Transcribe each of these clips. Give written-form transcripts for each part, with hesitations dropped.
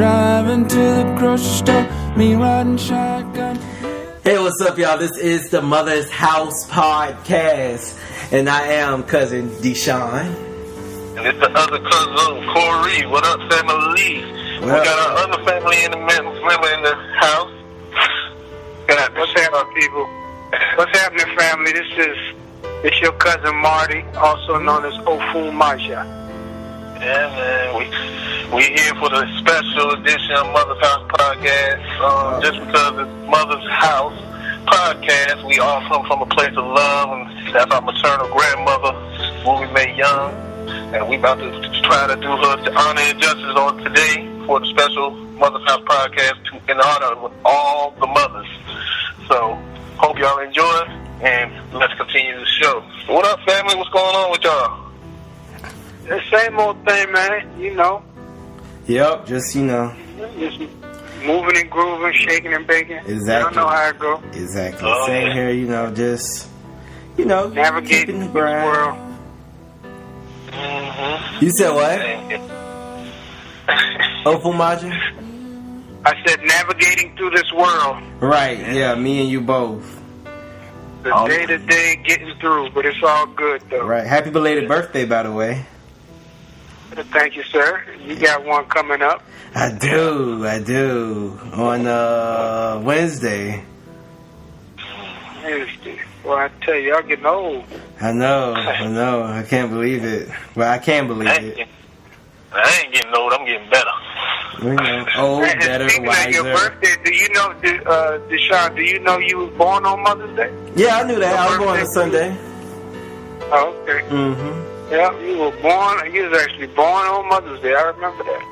driving to the grocery store, me riding shotgun. Hey, what's up, y'all? This is the Mother's House Podcast, and I am cousin Deshaun. And it's the other cousin, Corey. What up, family? We got our other family in the house. What's happening, people? What's happening, family? This your cousin Marty, also known as Ofu Maja. Yeah, man. We here for the special edition of Mother's House Podcast. Just because it's Mother's House Podcast, we all come from a place of love, and that's our maternal grandmother, who we made young. And we about to try to do her the honor and justice on today for the special Mother's House Podcast in honor of all the mothers. So, hope y'all enjoy, and let's continue the show. What up, family? What's going on with y'all? The same old thing, man. You know. Yep, just, you know. Just moving and grooving, shaking and baking. Exactly. I don't know how it goes. Exactly. Same here, you know, just, you know, navigating the world. Mm-hmm. You said what? Ofu Maja? I said navigating through this world. Right, yeah, me and you both. The day-to-day getting through, but it's all good, though. Right. Happy belated birthday, by the way. Thank you, sir. You got one coming up. I do. On Wednesday. Wednesday. Well, I tell you, y'all getting old. I know. I can't believe it. Well, I can believe it. I ain't getting old. I'm getting better. You know, old, better, speaking wiser. Of your birthday, do you know, Deshaun, do you know you was born on Mother's Day? Yeah, I knew that. I was born on Sunday. Oh, okay. Mm-hmm. Yeah, you was actually born on Mother's Day. I remember that.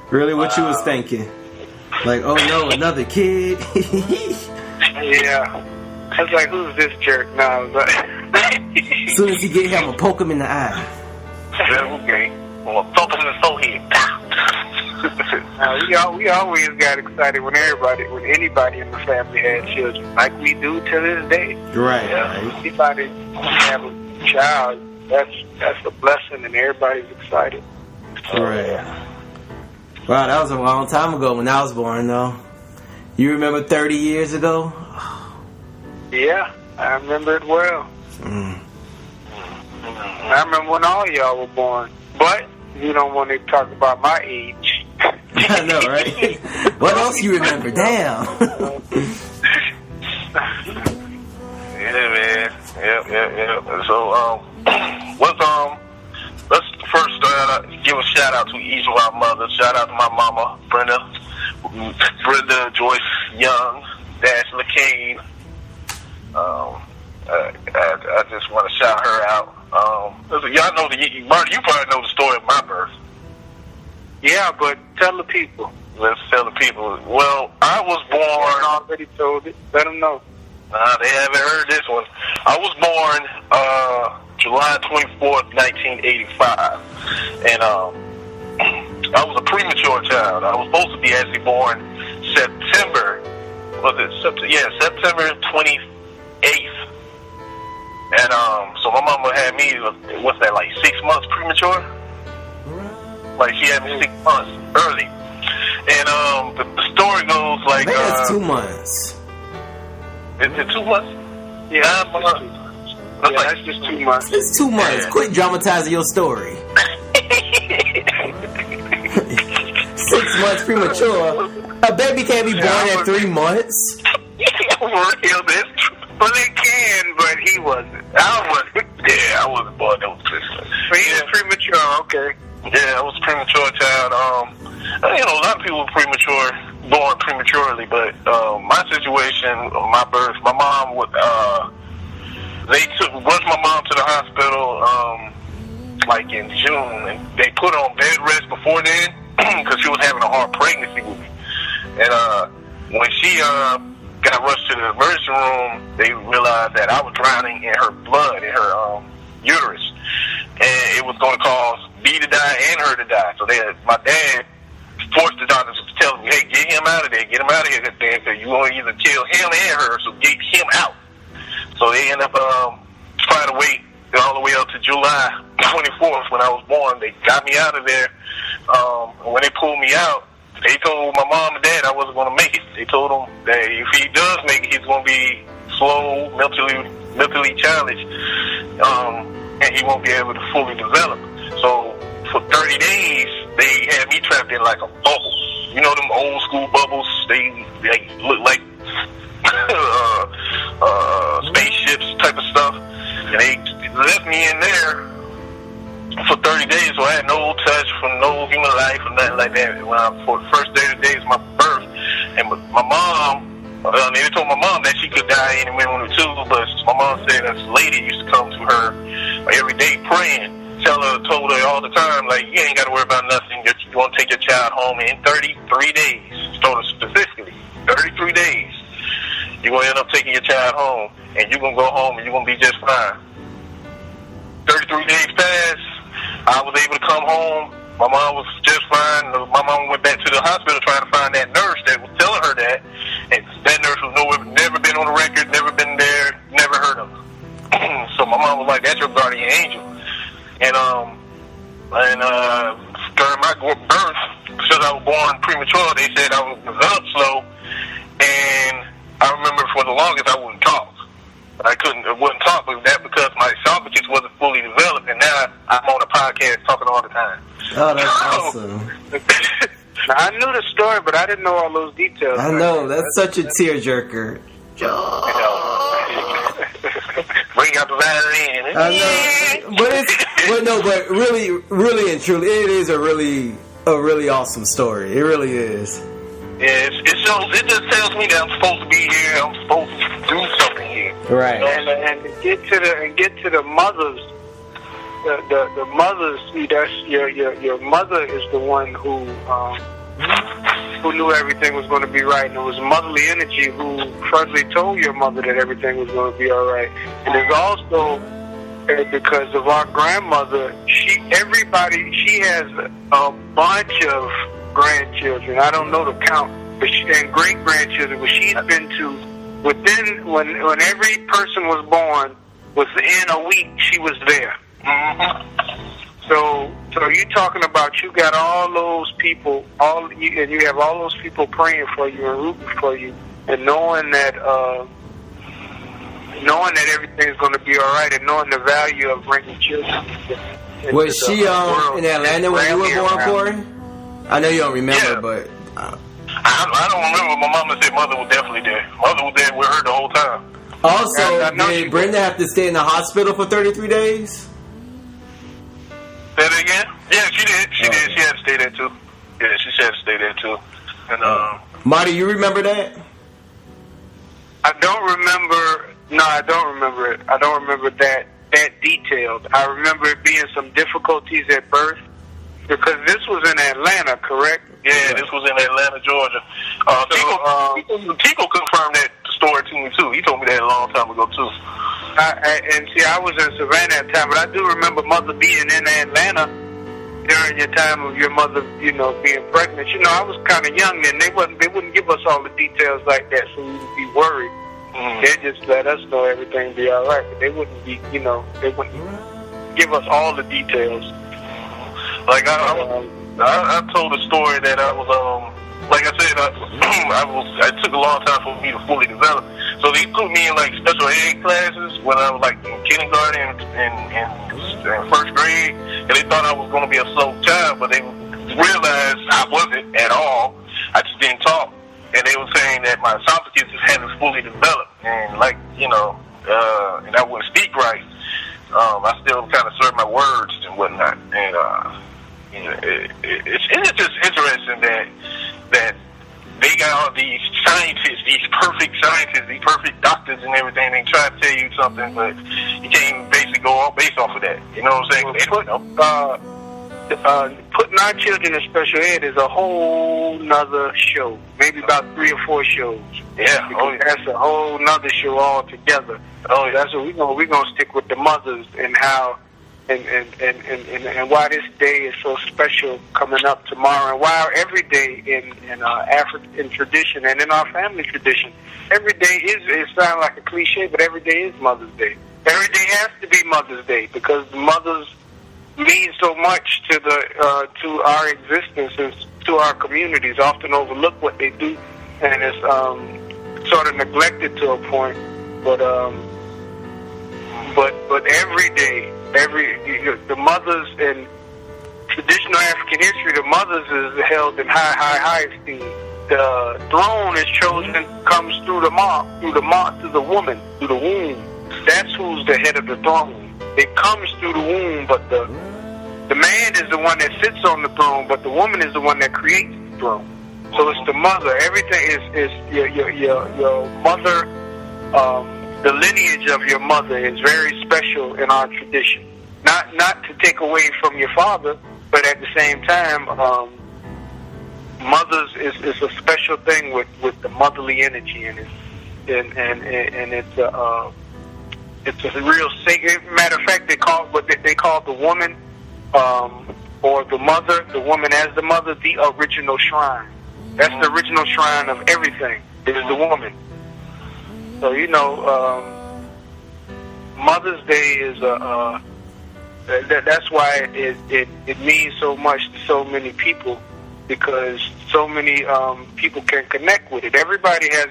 Really, what you was thinking? Like, oh no, another kid? Yeah. I was like, who's this jerk now? As soon as he get here, I'm going to poke him in the eye. Okay. Well, poke him in the forehead. We always got excited when anybody in the family had children, like we do to this day. Right. Yeah. Anybody have a child, that's a blessing, and everybody's excited. Right. Wow, that was a long time ago when I was born, though. You remember 30 years ago? Yeah, I remember it well. I remember when all y'all were born, but you don't want to talk about my age. I know, right? What else you remember? Damn. Yeah, man. Yep. So, let's first give a shout out to each of our mothers. Shout out to my mama, Brenda Joyce Young, Dash LaCane. I just want to shout her out. Y'all know Marty, you probably know the story of my birth. Yeah, but tell the people. Let's tell the people. Well, I was born. I already told it. Let them know. They haven't heard this one. I was born July 24th, 1985. And I was a premature child. I was supposed to be actually born September 28th. And so my mama had me, what's that, like 6 months premature? Like she had me 6 months early. And the story goes like... I think that's 2 months. Is it 2 months? Yeah, that's just 2 months. It's 2 months. Yeah. Quit dramatizing your story. 6 months premature. A baby can't be born at 3 months. For real, that's true. Well, they can, but he wasn't. I wasn't born that was Christmas. So he was premature, okay. Yeah, I was a premature child. A lot of people were born prematurely, but my situation, my birth, my mom would, they rushed my mom to the hospital, like in June, and they put her on bed rest before then, because she was having a hard pregnancy with me. And when she got rushed to the emergency room, they realized that I was drowning in her blood, in her uterus. And it was going to cause me to die and her to die. So my dad forced the doctors to tell me, hey, get him out of there, because you want to either kill him and her, so get him out. So they ended up trying to wait all the way up to July 24th when I was born. They got me out of there. When they pulled me out, they told my mom and dad I wasn't going to make it. They told him that if he does make it, he's going to be slow, mentally challenged, and he won't be able to fully develop. So for 30 days, they had me trapped in like a bubble. You know them old school bubbles? They look like spaceships type of stuff. And they left me in there for 30 days, so I had no touch from no human life or nothing like that. For the first 30 days of my birth, and my mom, they told my mom that she could die any minute too, but my mom said this lady used to come to her every day praying. Told her all the time, like, you ain't got to worry about nothing. You want to take your child home in 33 days. She told her specifically, 33 days. You're going to end up taking your child home, and you're going to go home, and you're going to be just fine. 33 days passed. I was able to come home. My mom was just fine. My mom went back to the hospital trying to find that nurse that was telling her that. And that nurse was never been on the record, never been there, never heard of her. So my mom was like, that's your guardian angel. And during my birth, because I was born premature, they said I was developed slow. And I remember for the longest I wouldn't talk. I wouldn't talk with that because my esophagus wasn't fully developed, and now I'm on a podcast talking all the time. Oh, that's awesome. Now, I knew the story, but I didn't know all those details. I know, that's such a tearjerker. Bring out the violin. I know, but really and truly, it is a really awesome story. It really is. Yeah, it shows. It just tells me that I'm supposed to be here. I'm supposed to do something here. Right. And to get to the mothers, the mothers. See, that's your mother is the one who knew everything was going to be right, and it was motherly energy who firstly told your mother that everything was going to be all right. And it's also because of our grandmother. She has a bunch of grandchildren. I don't know the count, but and great grandchildren. But she's been to within when every person was born, within a week she was there. Mm-hmm. So you're talking about you got all those people, and you have all those people praying for you and rooting for you, and knowing that everything's going to be all right, and knowing the value of bringing children. Was she in Atlanta when you were born, Corey? I know you don't remember, but I don't remember. My mama said mother was definitely there. Mother was there with her the whole time. Also, did Brenda have to stay in the hospital for 33 days? Say that again? Yeah, she did. She did. She had to stay there too. Yeah, she had to stay there too. And Marty, you remember that? I don't remember. No, I don't remember it. I don't remember that detailed. I remember it being some difficulties at birth because this was in Atlanta, correct? Yeah, this was in Atlanta, Georgia. Tico confirmed that story to me too. He told me that a long time ago too. And see, I was in Savannah at the time, but I do remember mother being in Atlanta during your time of your mother, being pregnant. I was kind of young then. They wouldn't give us all the details like that, so we would be worried. Mm. They just let us know everything be all right, but they wouldn't be, they wouldn't give us all the details. Like I told a story that I was like I said, it took a long time for me to fully develop. So they put me in like special ed classes when I was like in kindergarten and first grade, and they thought I was going to be a slow child, but they realized I wasn't at all. I just didn't talk, and they were saying that my esophagus hadn't fully developed, and and I wouldn't speak right. I still kind of slurred my words and whatnot, and it's just interesting that they got all these scientists, these perfect scientists, these perfect doctors and everything. They try to tell you something, but you can't basically go based off of that. You know what I'm saying? Putting our children in special ed is a whole nother show. Maybe about 3 or 4 shows. Yeah, that's a whole nother show altogether. Oh, yeah. That's what we're gonna stick with the mothers and how. And why this day is so special coming up tomorrow, and why every day in African tradition and in our family tradition, every day it sounds like a cliche, but every day is Mother's Day. Every day has to be Mother's Day because mothers mean so much to our existence, to our communities, often overlook what they do, and it's sort of neglected to a point. But every day, the mothers in traditional African history, the mothers is held in high esteem. The throne is chosen, comes through the woman, through the womb. That's who's the head of the throne. It comes through the womb, but the man is the one that sits on the throne, but the woman is the one that creates the throne. So it's the mother. Everything is your mother. The lineage of your mother is very special in our tradition. Not to take away from your father, but at the same time, mothers is a special thing with the motherly energy in it, and it's a real sacred. Matter of fact, they call the woman or the mother, the woman as the mother, the original shrine. That's the original shrine of everything. It is the woman. So Mother's Day is that's why it means so much to so many people, because so many people can connect with it. Everybody has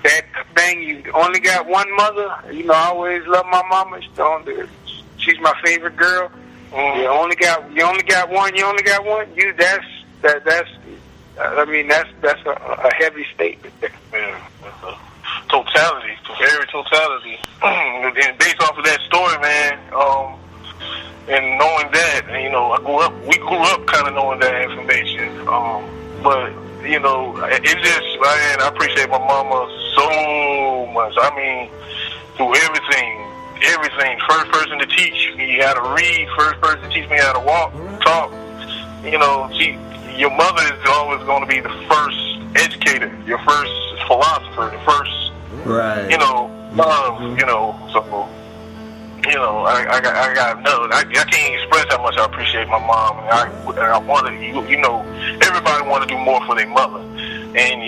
that thing. You only got one mother. I always love my mama. She's my favorite girl. You only got one. That's a heavy statement. Yeah, that's a totality, very totality. And based off of that story, man, and knowing that, we grew up kind of knowing that information. But it just, man, I appreciate my mama so much. I mean, through everything. First person to teach me how to read, first person to teach me how to walk, talk. Your mother is always going to be the first educator, your first philosopher, the first, right. Love, so, I got nothing. I can't express how much I appreciate my mom. And I want to, everybody want to do more for their mother. And,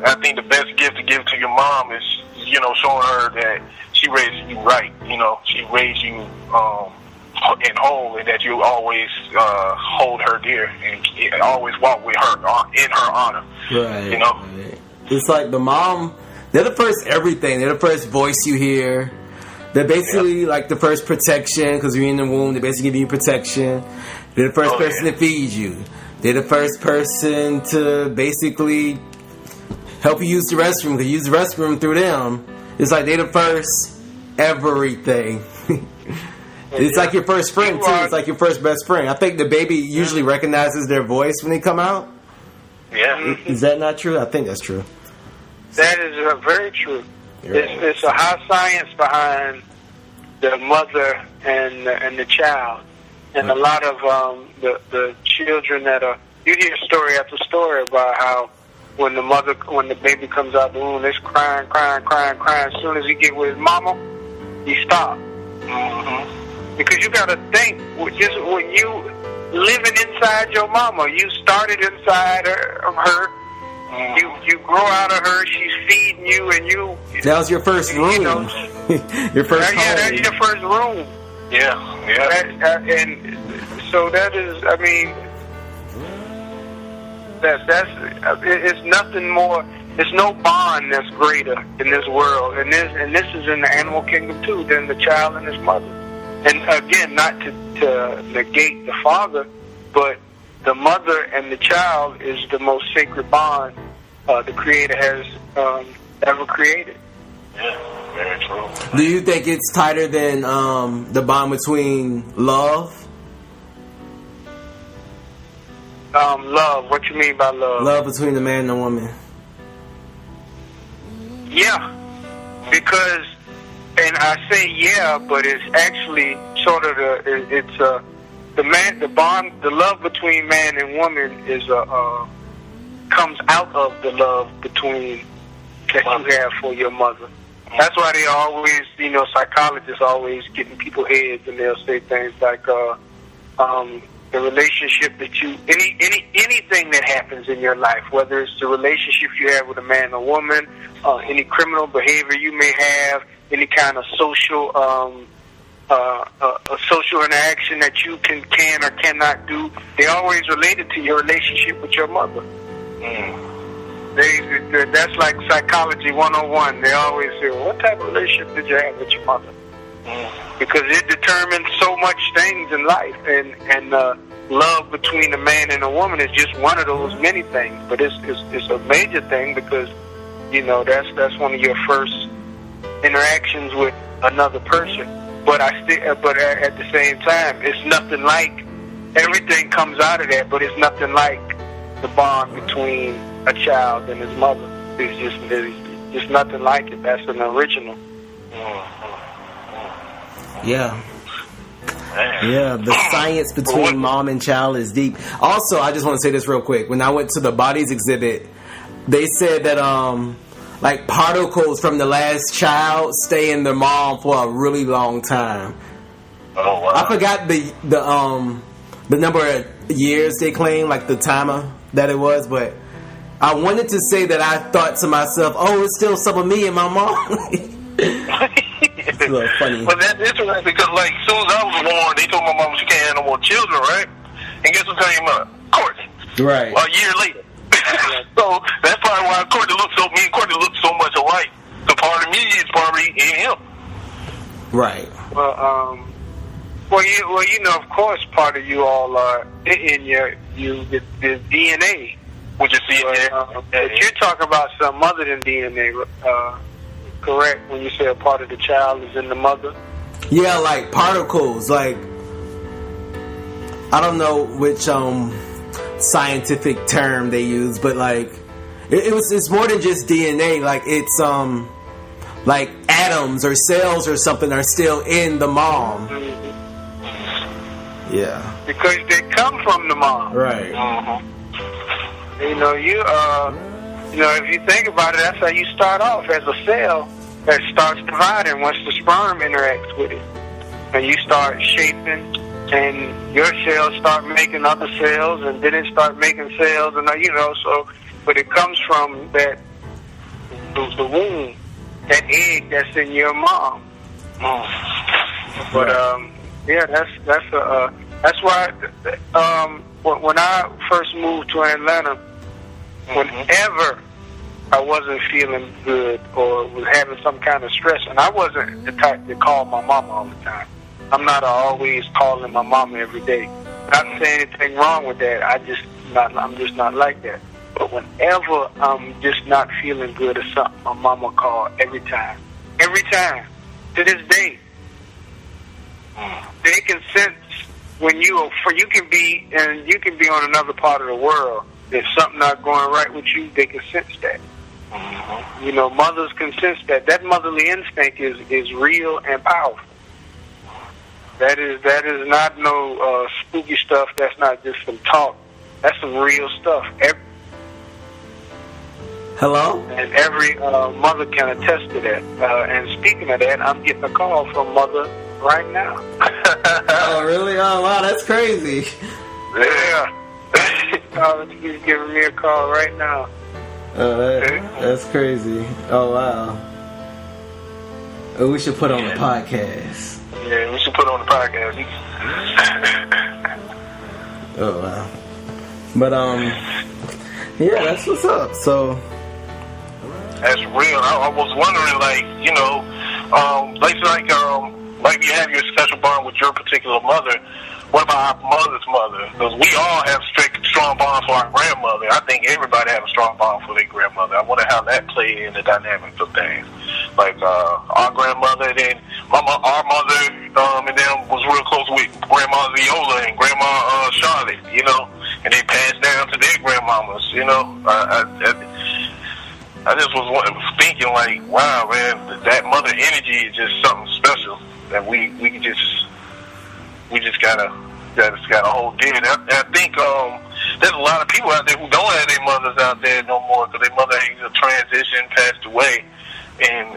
I think the best gift to give to your mom is, showing her that she raised you right. She raised you and whole, and that you always hold her dear and always walk with her in her honor. Right. Right. It's like the mom, they're the first everything. They're the first voice you hear. They're basically like the first protection, because you're in the womb. They basically give you protection. They're the first person to feed you. They're the first person to basically help you use the restroom, because you use the restroom through them. It's like they're the first everything. It's like your first friend, too. It's like your first best friend. I think the baby usually recognizes their voice when they come out. Yeah. Is that not true? I think that's true. That is very true. It's a high science behind the mother and the child. And a lot of the children you hear story after story about how when the baby comes out the womb, it's crying. As soon as he get with his mama, he stops. Mm-hmm. Because you got to think, just when you living inside your mama, you started inside of her. You grow out of her. She's feeding you, and you. That was your first room. Your first home. Yeah, that's your first room. Yeah. And so that is. I mean, it's nothing more. There's no bond that's greater in this world, and this is in the animal kingdom too, than the child and his mother. And again, not to negate the father, but the mother and the child is the most sacred bond the Creator has ever created. Yeah, very true. Do you think it's tighter than the bond between love? Love. What you mean by love? Love between the man and the woman. Yeah, because, and I say yeah, but it's actually sort of the love between man and woman is comes out of the love between that you have for your mother. That's why they always, psychologists always getting people heads, and they'll say things like the relationship that anything that happens in your life, whether it's the relationship you have with a man or woman, any criminal behavior you may have, any kind of social a social interaction that you can or cannot do, they always related to your relationship with your mother. That's like psychology 101. They always say, well, what type of relationship did you have with your mother? Because it determines so much things in life, and love between a man and a woman is just one of those many things. But it's a major thing because that's one of your first interactions with another person. But at the same time, it's nothing like, everything comes out of that, but it's nothing like the bond between a child and his mother. There's just nothing like it. That's an original. Yeah. Yeah, the science between mom and child is deep. Also, I just want to say this real quick. When I went to the bodies exhibit, they said that like particles from the last child stay in their mom for a really long time. Oh wow! I forgot the number of years they claim, like the timer that it was, but I wanted to say that I thought to myself, "Oh, it's still some of me and my mom." It's a little funny. But that's interesting because, like, as soon as I was born, they told my mom she can't have no more children, right? And guess what came up? Courtney. Right. A year later. So that's probably why me and Courtney look so much alike. The part of me is probably in him. Right. Well, of course, part of you all are in the DNA. Would you see it? But you're talking about something other than DNA, correct? When you say a part of the child is in the mother? Yeah, like particles. Like, I don't know which scientific term they use, but like it's more than just DNA. Like it's like atoms or cells or something are still in the mom. Mm-hmm. Yeah, because they come from the mom. Right. Mm-hmm. If you think about it, that's how you start off, as a cell that starts dividing once the sperm interacts with it, and you start shaping. And your cells start making other cells, and then it start making cells, and but it comes from the womb, that egg that's in your mom. But that's why when I first moved to Atlanta, whenever I wasn't feeling good or was having some kind of stress, and I wasn't the type to call my mama all the time. I'm not always calling my mama every day. Not saying anything wrong with that. I'm just not like that. But whenever I'm just not feeling good or something, my mama call every time. Every time. To this day. They can sense when you can be on another part of the world. If something not going right with you, they can sense that. Mothers can sense that. That motherly instinct is real and powerful. That is not no spooky stuff. That's not just some talk. That's some real stuff. Hello? And every mother can attest to that. And speaking of that, I'm getting a call from mother right now. Oh, really? Oh, wow, that's crazy. Yeah. She's giving me a call right now. Oh, that's crazy. Oh, wow. Oh, we should put on a podcast. Yeah, we should put on the podcast. Oh, wow. But, yeah, that's what's up. So, that's real. I was wondering, like you have your special bond with your particular mother. What about our mother's mother? Because we all have strong bonds for our grandmother. I think everybody have a strong bond for their grandmother. I wonder how that played in the dynamics of things. Like our grandmother, then our mother, and them was real close with Grandma Viola and Grandma Charlotte, and they passed down to their grandmamas, I just was thinking, like, wow, man, that mother energy is just something special that we just gotta hold dear. And I think there's a lot of people out there who don't have their mothers out there no more because their mother has transitioned, passed away, and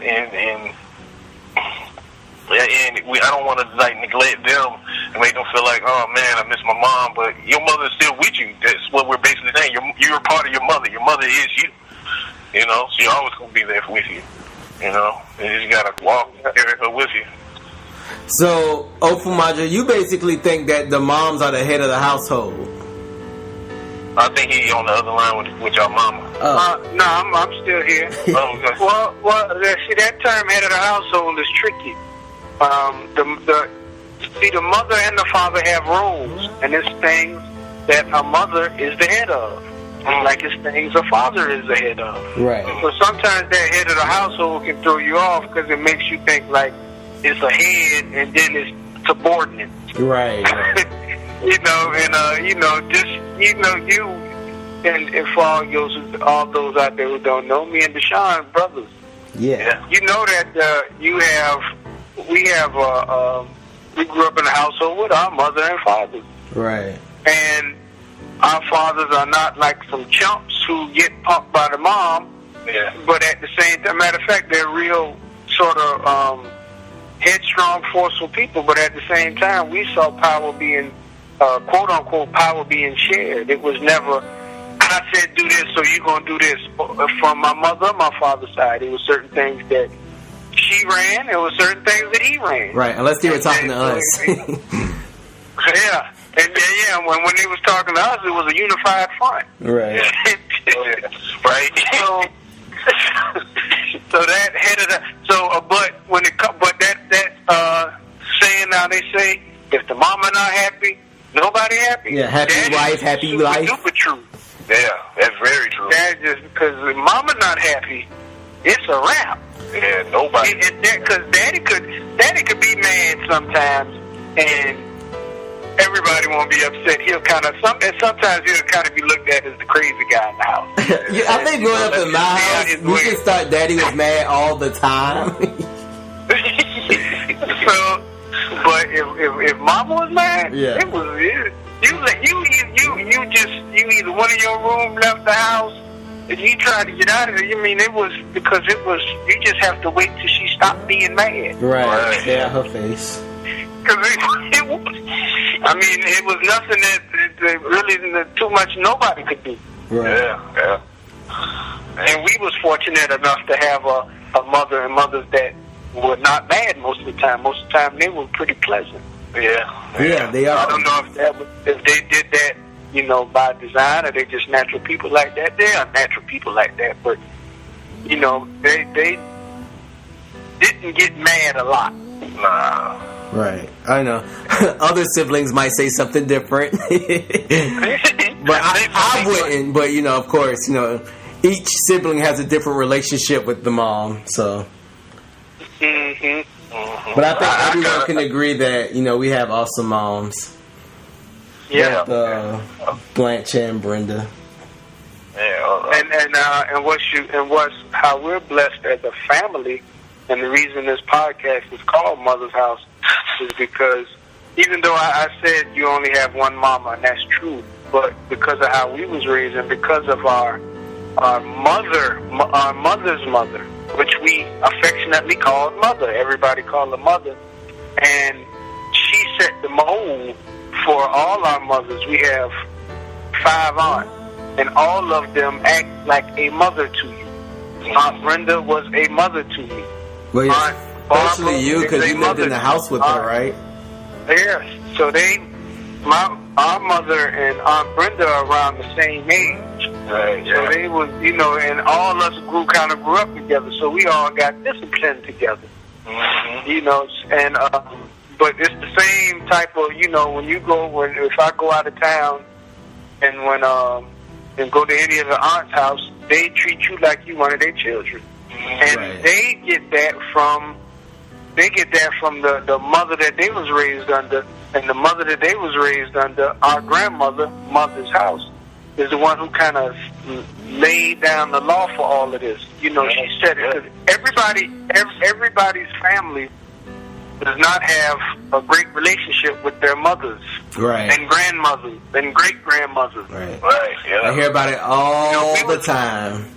I don't want to neglect them and make them feel like, oh man, I miss my mom. But your mother is still with you. That's what we're basically saying. You're a part of your mother. Your mother is you. So you're always gonna be there with you. And you just gotta walk, carry her with you. So, Ofumaja, you basically think that the moms are the head of the household. I think he on the other line with your mama. No, I'm still here. Oh, okay. Well, see, that term head of the household is tricky. The mother and the father have roles, and it's things that a mother is the head of, like it's things a father is the head of. Right. So sometimes that head of the household can throw you off because it makes you think like it's a head and then it's subordinate. Right. You and for all those out there who don't know, me and Deshaun brothers. Yeah. You know that we grew up in a household with our mother and father. Right. And our fathers are not like some chumps who get punked by the mom. Yeah. But at the same time, matter of fact, they're real sort of headstrong, forceful people. But at the same time, we saw power being, quote unquote, power being shared. It was never, I said do this, so you're going to do this. From my mother and my father's side, it was certain things that she ran, there were certain things that he ran. Right, unless they were talking to us. Yeah. And when they was talking to us, it was a unified front. Right. Right. So that head of the but that saying now they say if the mama not happy, nobody happy. Yeah, happy that wife, happy life. Super true. Yeah, that's very true. That's just because if mama not happy, it's a wrap. Yeah, nobody. Because daddy could be mad sometimes, and everybody won't be upset. Sometimes he'll kind of be looked at as the crazy guy in the house. Yeah, I think growing up in my house, we just thought Daddy was mad all the time. So, but if Mama was mad, Yeah. it was you either one of your room left the house. If you tried to get out of there, it was because you just have to wait till she stopped being mad. Right. Yeah, her face. Because it was nothing that really too much nobody could do. Right. Yeah. And we was fortunate enough to have a mother and mothers that were not mad most of the time. Most of the time, they were pretty pleasant. Yeah, they are. I don't know if they did that, by design, or they just natural people like that. They are natural people like that, but they didn't get mad a lot. Nah. Right. I know. Other siblings might say something different. But I wouldn't. But, of course, each sibling has a different relationship with the mom, so. Mm-hmm. But I think everyone can agree that, we have awesome moms. Yeah. Blanche and Brenda. Yeah. And how we're blessed as a family, and the reason this podcast is called Mother's House is because even though I said you only have one mama, and that's true, but because of how we was raised and because of our mother's mother, which we affectionately called mother, everybody called her mother, and she set the mold for all our mothers. We have 5 aunts, and all of them act like a mother to you. Aunt Brenda was a mother to me. Well, yeah, especially you, because you lived in the house with her, right? Yes. So our mother and Aunt Brenda are around the same age. Right. Yeah. So they was, and all of us grew up together. So we all got disciplined together. Mm-hmm. But it's the same type of, if I go out of town and and go to any of the aunt's house, they treat you like you one of their children. And Right. they get that from the mother that they was raised under, and the mother that they was raised under, our mother's house, is the one who kind of laid down the law for all of this. She said it, because everybody's family does not have a great relationship with their mothers, Right. and grandmothers and great grandmothers. Right. Right. Yeah. I hear about it all the time.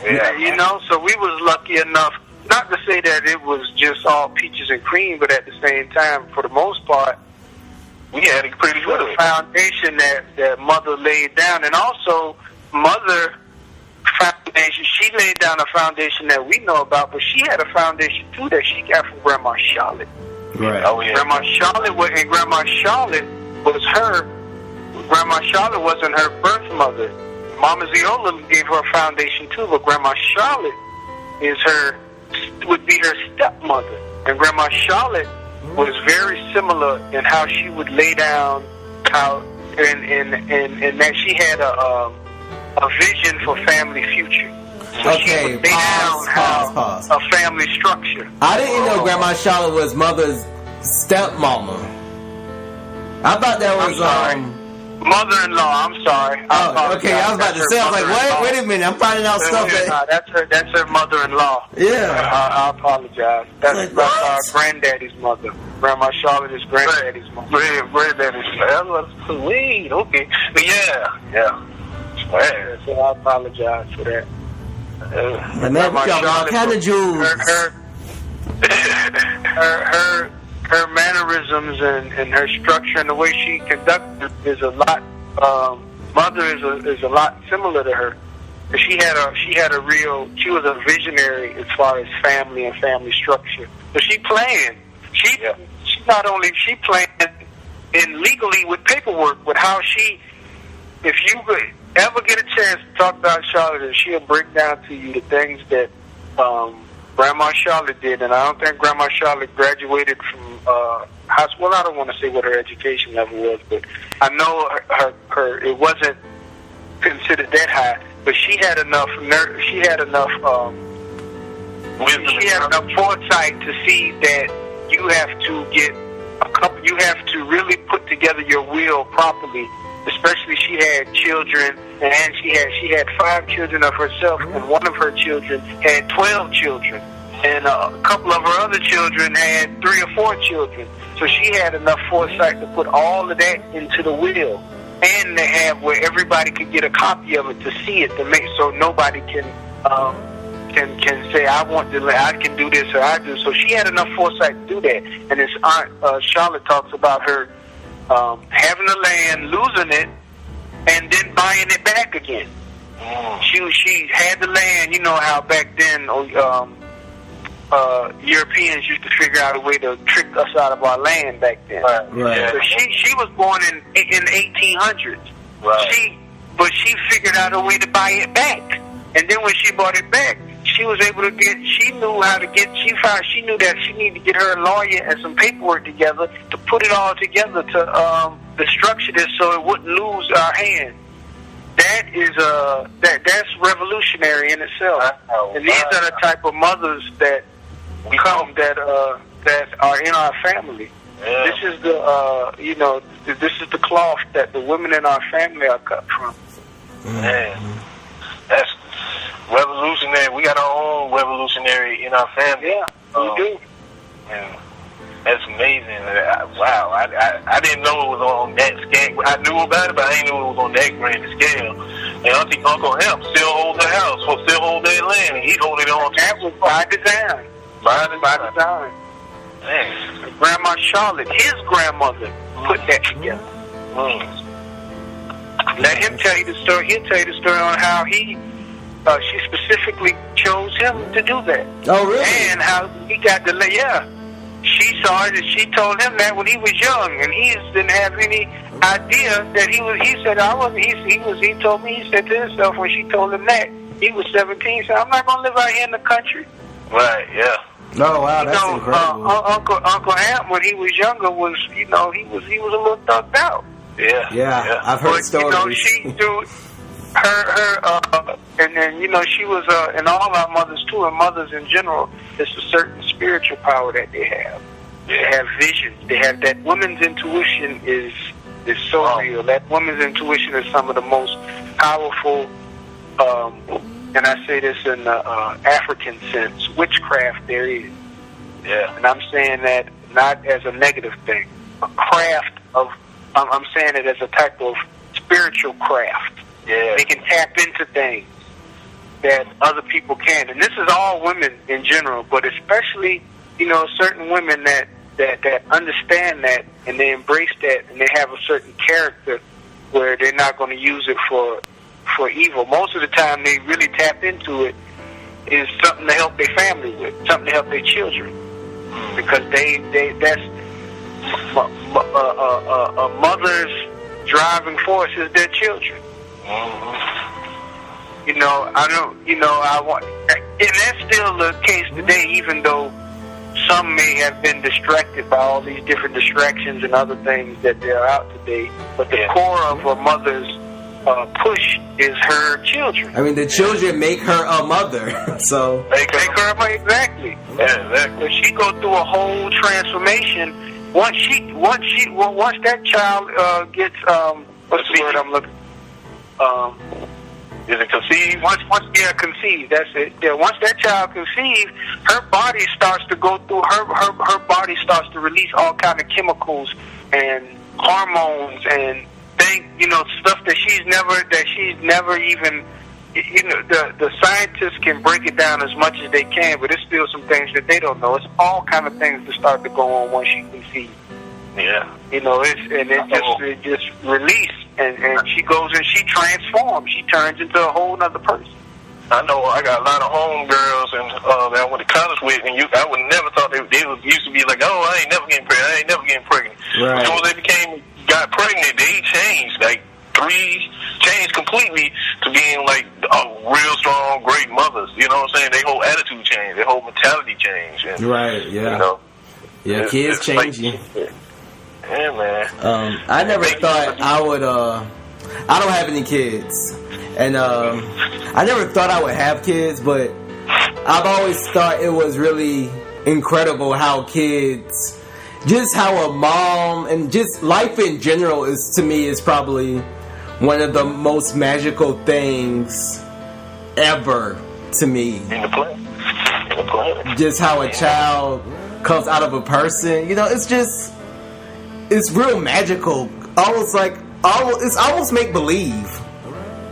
Yeah. So we was lucky enough, not to say that it was just all peaches and cream, but at the same time, for the most part, We had it pretty with good. a foundation that mother laid down, and also mother foundation. She laid down a foundation that we know about, but she had a foundation too that she got from Grandma Charlotte. Right. Oh yeah. Grandma Charlotte was, and Grandma Charlotte was her. Grandma Charlotte wasn't her birth mother. Mama Ziola gave her a foundation too, but Grandma Charlotte would be her stepmother. And Grandma Charlotte was very similar in how she would lay down, and that she had a vision for family future. So she Okay, would lay down pause. a family structure. I didn't know Grandma Charlotte was mother's stepmama. I thought that was sorry. Mother-in-law. I'm sorry. Oh, okay. I was about to say. I was like, what? Wait a minute. I'm finding out stuff. That's her mother-in-law. Yeah. I apologize. That's our granddaddy's mother. Grandma Charlotte is granddaddy's mother. Granddaddy's sweet. Okay. But yeah. So I apologize for that. Grandma Charlotte, kind of Jews. Her mannerisms and her structure and the way she conducted is a lot. Mother is a lot similar to her. She was a visionary as far as family and family structure. But she planned. She planned in legally with paperwork with how she. If you ever get a chance to talk about Charlotte, she'll break down to you the things that Grandma Charlotte did, and I don't think Grandma Charlotte graduated from high school. Well, I don't want to say what her education level was, but I know her it wasn't considered that high. But she had enough she had enough foresight to see that you have to really put together your will properly. Especially she had children, and she had 5 children of herself, and one of her children had 12 children, and a couple of her other children had 3 or 4 children. So she had enough foresight to put all of that into the will, and to have where everybody could get a copy of it to see it, to make so nobody can say I can do this or I do. So she had enough foresight to do that. And his aunt Charlotte talks about her having the land, losing it, and then buying it back again. She had the land. You know how back then Europeans used to figure out a way to trick us out of our land back then. Right. So she was born in 1800s. Right. But she figured out a way to buy it back. And then when she bought it back, she was able to she knew that she needed to get her lawyer and some paperwork together to put it all together to structure this so it wouldn't lose our hand. That is that's revolutionary in itself. And these are the type of mothers that are in our family. Yeah. This is this is the cloth that the women in our family are cut from. Man, that's revolutionary. We got our own revolutionary in our family. Yeah, we do. Yeah. That's amazing. Wow, I didn't know it was on that scale. I knew about it, but I didn't know it was on that grand scale. And I think Uncle Hemp still holds the house, or still holds that land, and he's holding it on. That was by design. By design. Man. Grandma Charlotte, his grandmother, put that together. Let him tell you the story. He'll tell you the story on how she specifically chose him to do that. Oh, really? And how he got the She saw it, and she told him that when he was young, and he didn't have any idea that he was. He said, "I wasn't." He told me. He said to himself when she told him that he was 17. He said, "I'm not gonna live out here in the country." Right. Yeah. No, wow, that's incredible. Uncle Amp, when he was younger, was he was a little thugged out. Yeah. I've heard stories. She threw her and then she was and all our mothers too, and mothers in general. There's a certain spiritual power that they have. They have visions. They have that woman's intuition is so real. That woman's intuition is some of the most powerful. And I say this in the African sense, witchcraft there is. Yeah. And I'm saying that not as a negative thing. A craft of, I'm saying it as a type of spiritual craft. Yeah. They can tap into things that other people can. And this is all women in general, but especially, certain women that understand that and they embrace that and they have a certain character where they're not going to use it for evil. Most of the time they really tap into it is something to help their family with, something to help their children. because that's a mother's driving force is their children. You know, I want, and that's still the case today, even though some may have been distracted by all these different distractions and other things that they're out today. But the core of a mother's push is her children. I mean, the children make her a mother, so make her a mother, exactly. Yeah, exactly. If she go through a whole transformation, once that child gets what's the word I'm looking? Is it conceived? Once conceived. That's it. Yeah, once that child conceived, her body starts to go through. Her body starts to release all kind of chemicals and hormones and stuff that she's never even. The scientists can break it down as much as they can, but there's still some things that they don't know. It's all kind of things that start to go on once she conceives. Yeah. It just release, and she goes and she transforms. She turns into a whole other person. I know I got a lot of homegirls and that I went to college with, and I would never thought they used to be like, oh, I ain't never getting pregnant. Right. As soon as they got pregnant, they changed. Like changed completely to being like a real strong, great mothers. You know what I'm saying? Their whole attitude changed, their whole mentality changed. And, right, yeah. Yeah, kids change you. Yeah, man. I never thought I would. I don't have any kids, and I never thought I would have kids. But I've always thought it was really incredible how kids, just how a mom and just life in general is probably one of the most magical things ever to me. In the planet. Just how a child comes out of a person, it's real magical. It's almost make believe.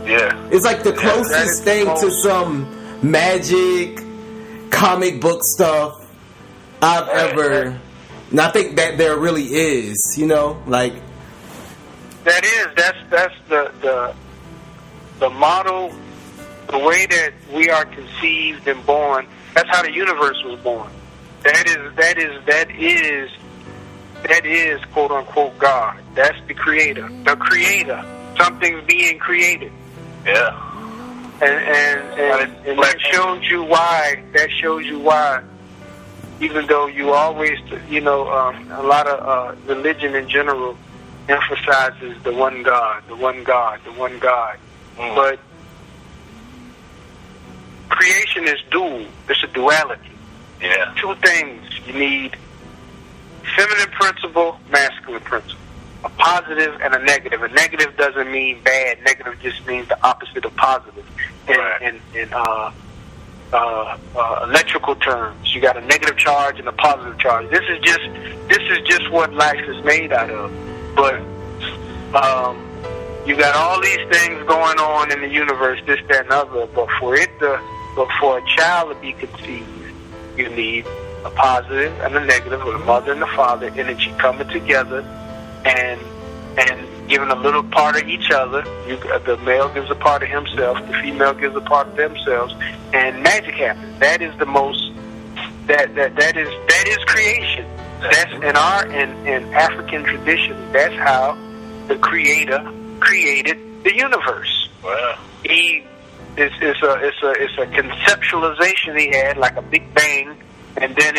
Yeah. It's like the closest thing to some magic comic book stuff I've ever. And I think that there really is, like. That's the model, the way that we are conceived and born. That's how the universe was born. That is quote unquote God. That's the creator. The creator. Something's being created. Yeah. And that shows you why. That shows you why. Even though you always, a lot of religion in general emphasizes the one God, the one God, the one God. But creation is dual. It's a duality. Yeah. Two things. You need feminine principle, masculine principle. A positive and a negative. A negative doesn't mean bad. Negative just means the opposite of positive. In electrical terms, you got a negative charge and a positive charge. This is just what life is made out of. But you got all these things going on in the universe, this, that, and other. But for a child to be conceived, you need a positive and a negative, with a mother and a father, energy coming together and giving a little part of each other. The male gives a part of himself, the female gives a part of themselves, and magic happens. That is the most. That is creation. That's in African tradition. That's how the Creator created the universe. Wow. It's a conceptualization he had, like a big bang, and then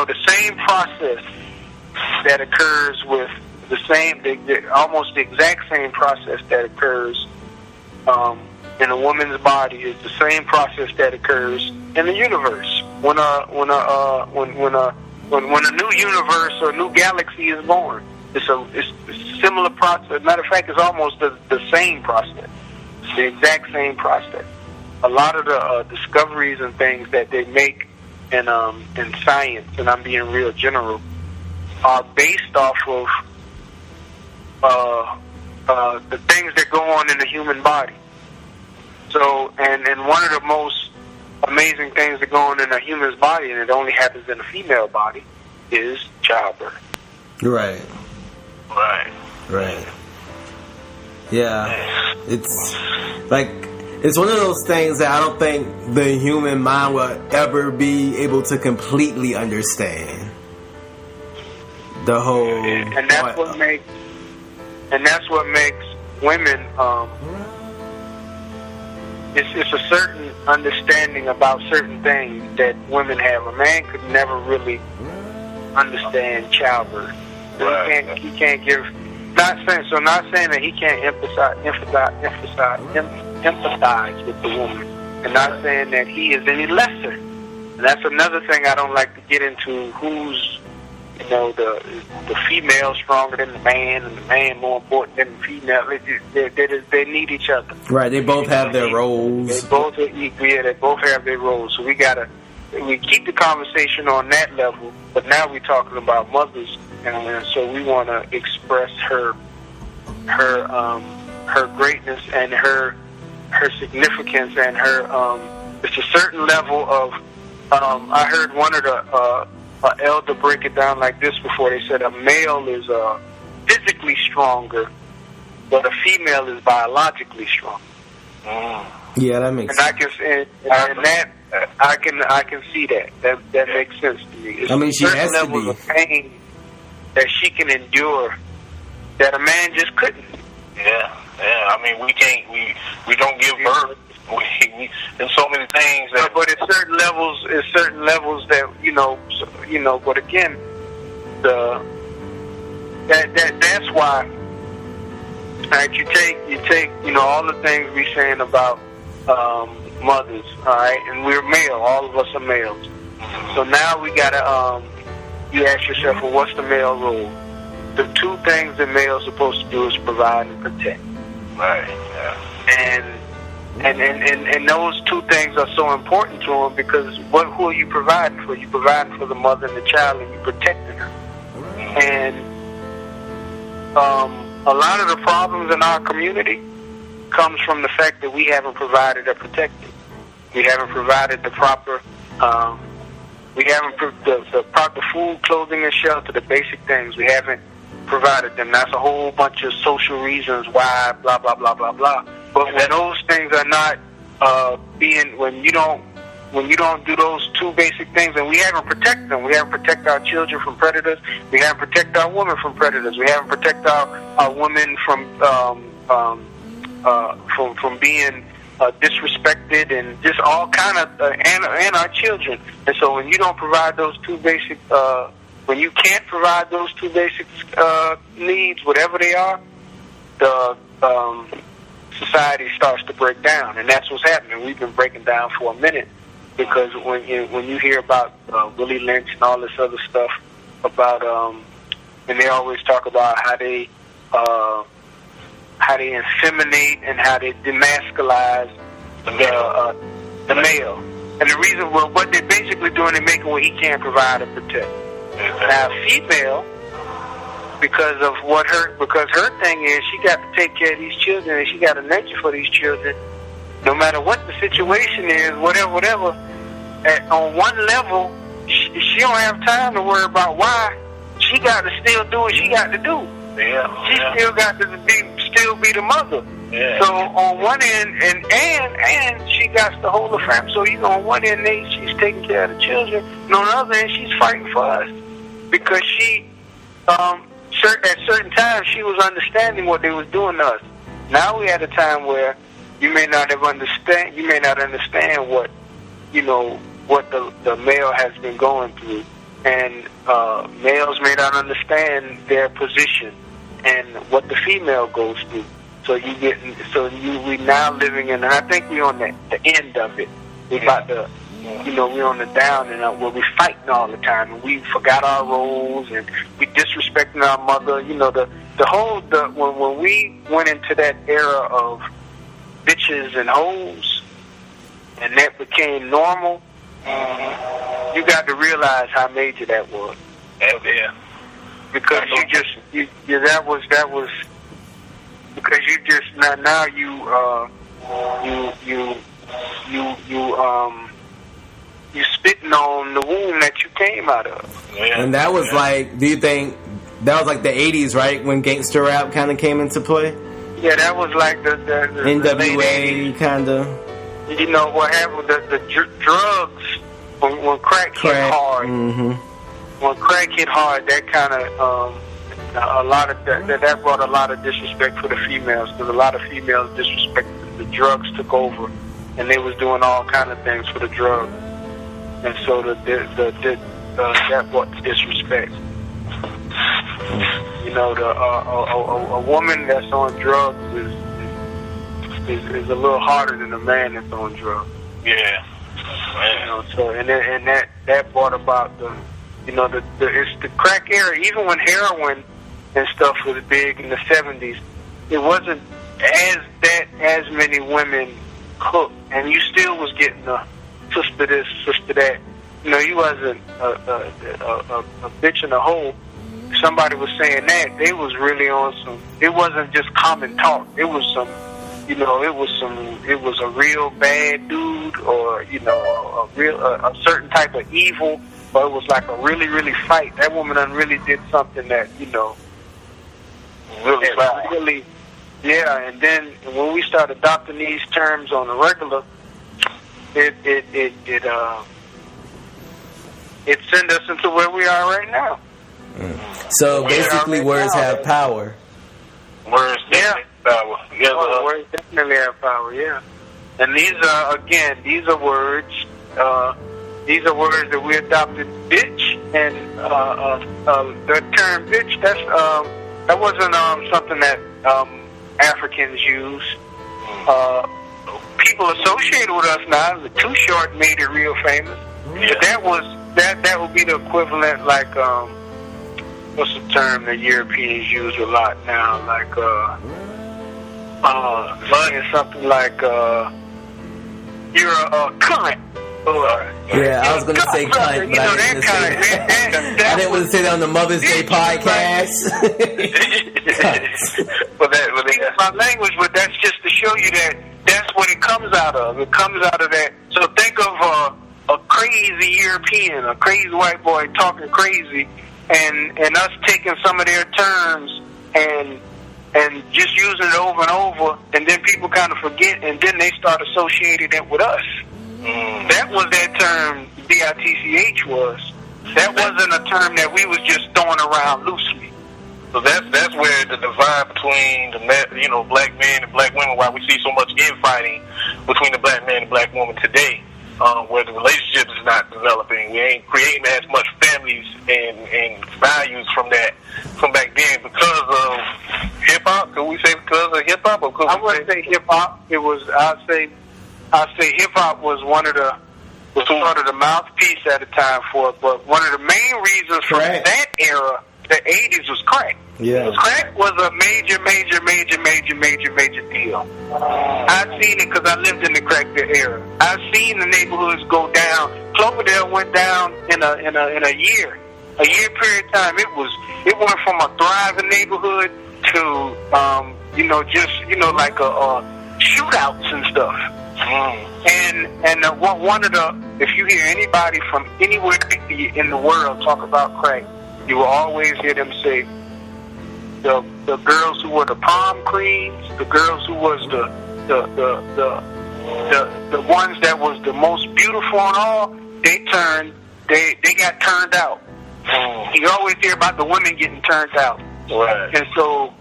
the same process that occurs with almost the exact same process that occurs in a woman's body is the same process that occurs in the universe when a new universe or a new galaxy is born. It's a similar process. Matter of fact, it's almost the same process. It's the exact same process. A lot of the discoveries and things that they make in science, and I'm being real general, are based off of the things that go on in the human body. So, and one of the most amazing things that go on in a human's body, and it only happens in a female body, is childbirth. Right. Right. Right. Yeah. It's like, It's one of those things that I don't think the human mind will ever be able to completely understand. The whole, and that's what makes women. It's a certain understanding about certain things that women have. A man could never really understand childbirth. Right. He can't give. Not saying that he can't empathize with the woman, and not saying that he is any lesser. And that's another thing I don't like to get into. Who's, the female stronger than the man, and the man more important than the female. They need each other. Right. They both have their roles. They both have their roles. So we keep the conversation on that level. But now we're talking about mothers, and so we want to express her greatness and her significance and her. It's a certain level of. I heard one of the elder break it down like this before. They said a male is physically stronger, but a female is biologically stronger. Yeah, that makes sense. I can see that. That makes sense to me. It's she has to levels be. of pain that she can endure that a man just couldn't. Yeah. We don't give birth. There's so many things that. But it's certain levels that But again, that's why. Right, you take all the things we're saying about mothers, all right, and we're male. All of us are males. So now we gotta you ask yourself, well, what's the male role? The two things that male's supposed to do is provide and protect. Right. Yeah. And those two things are so important to him because who are you providing for? You're providing for the mother and the child, and you're protecting her. And a lot of the problems in our community comes from the fact that we haven't provided or protected. We haven't provided the proper, the proper food, clothing, and shelter, the basic things. We haven't provided them. That's a whole bunch of social reasons why, blah, blah, blah, blah, blah. But when those things are not when you don't do those two basic things, and we haven't protected them, we haven't protected our children from predators, we haven't protected our women from predators, we haven't protected our women from being disrespected and just all kind of and our children. And so when you don't provide those two basic when you can't provide those two basic needs, whatever they are, the society starts to break down, and that's what's happening. We've been breaking down for a minute because when you hear about Willie Lynch and all this other stuff about, and they always talk about how they inseminate and how they demasculize the male. And the reason, what they're basically doing, they're making what he can't provide or protect. Now, female, because her thing is she got to take care of these children and she got to nurture for these children, no matter what the situation is, whatever. On one level, she don't have time to worry about why. She got to still do what she got to do. Yeah. She still got to still be the mother. Yeah. So on one end, and she got to hold the family. So on one end, she's taking care of the children, and on the other end, she's fighting for us because she, at certain times, she was understanding what they was doing to us. Now we at a time where you may not understand what what the male has been going through, and males may not understand their position and what the female goes through. So we now living in, and I think we're on the end of it. We about to, we're on the down and where we fighting all the time, and we forgot our roles, and we disrespecting our mother. When we went into that era of bitches and hoes, and that became normal. You got to realize how major that was. Yeah. Because that was because you just now you spitting on the womb that you came out of. Yeah. And that was like, do you think that was like the 80s, right, when gangster rap kind of came into play? Yeah, that was like the NWA kind of. You know what happened? The drugs when crack hit hard. Mm-hmm. When crack hit hard, that kind of a lot of that brought a lot of disrespect for the females, because a lot of females disrespected the drugs took over, and they was doing all kind of things for the drugs, and so that brought disrespect. You know, a woman that's on drugs is a little harder than a man that's on drugs. Yeah. You know, so and that brought about the it's the crack era. Even when heroin and stuff was big in the 70s, it wasn't as many women cooked, and you still was getting a sister this, sister that. You know, you wasn't a bitch in a hole. If somebody was saying that, they was really on some. It wasn't just common talk. It was some. You know, it was a real bad dude, or you know, a certain type of evil, or it was like a really fight. That woman done really did something that, you know, really, yeah. And then when we start adopting these terms on the regular, it sent us into where we are right now. So basically, words have power. Words, power. Yeah, words definitely have power. Yeah, and these are words. These are words that we adopted. Bitch, and the term bitch. That wasn't something that Africans use. People associated with us now. The Too Short made it real famous. Yeah. But that would be the equivalent, like what's the term that Europeans use a lot now? Like saying something like you're a cunt. Yeah, I was going to say cunt, but I didn't say that. I didn't want to say that on the Mother's Day podcast. My language, but that's just to show you that that's what it comes out of. It comes out of that. So think of a crazy European, a crazy white boy talking crazy, and us taking some of their terms and just using it over and over, and then people kind of forget, and then they start associating it with us. That was that term, B-I-T-C-H was. That wasn't a term that we was just throwing around loosely. So that's where the divide between the black men and black women, why we see so much infighting between the black man and black woman today, where the relationship is not developing. We ain't creating as much families and values from back then because of hip hop. Could we say because of hip hop, or could I wouldn't say hip hop. It was I'd say hip hop was sort of the mouthpiece at the time for it, but one of the main reasons for that era, the 80s, was crack. Yeah. Crack was a major deal. I've seen it because I lived in the crack era. I've seen the neighborhoods go down. Cloverdale went down in a year period of time. It went from a thriving neighborhood to like shootouts and stuff. And one of the, if you hear anybody from anywhere in the world talk about crack, you will always hear them say the girls who were the prom queens, the girls who was the ones that was the most beautiful and all, they got turned out. You always hear about the women getting turned out. Right. And so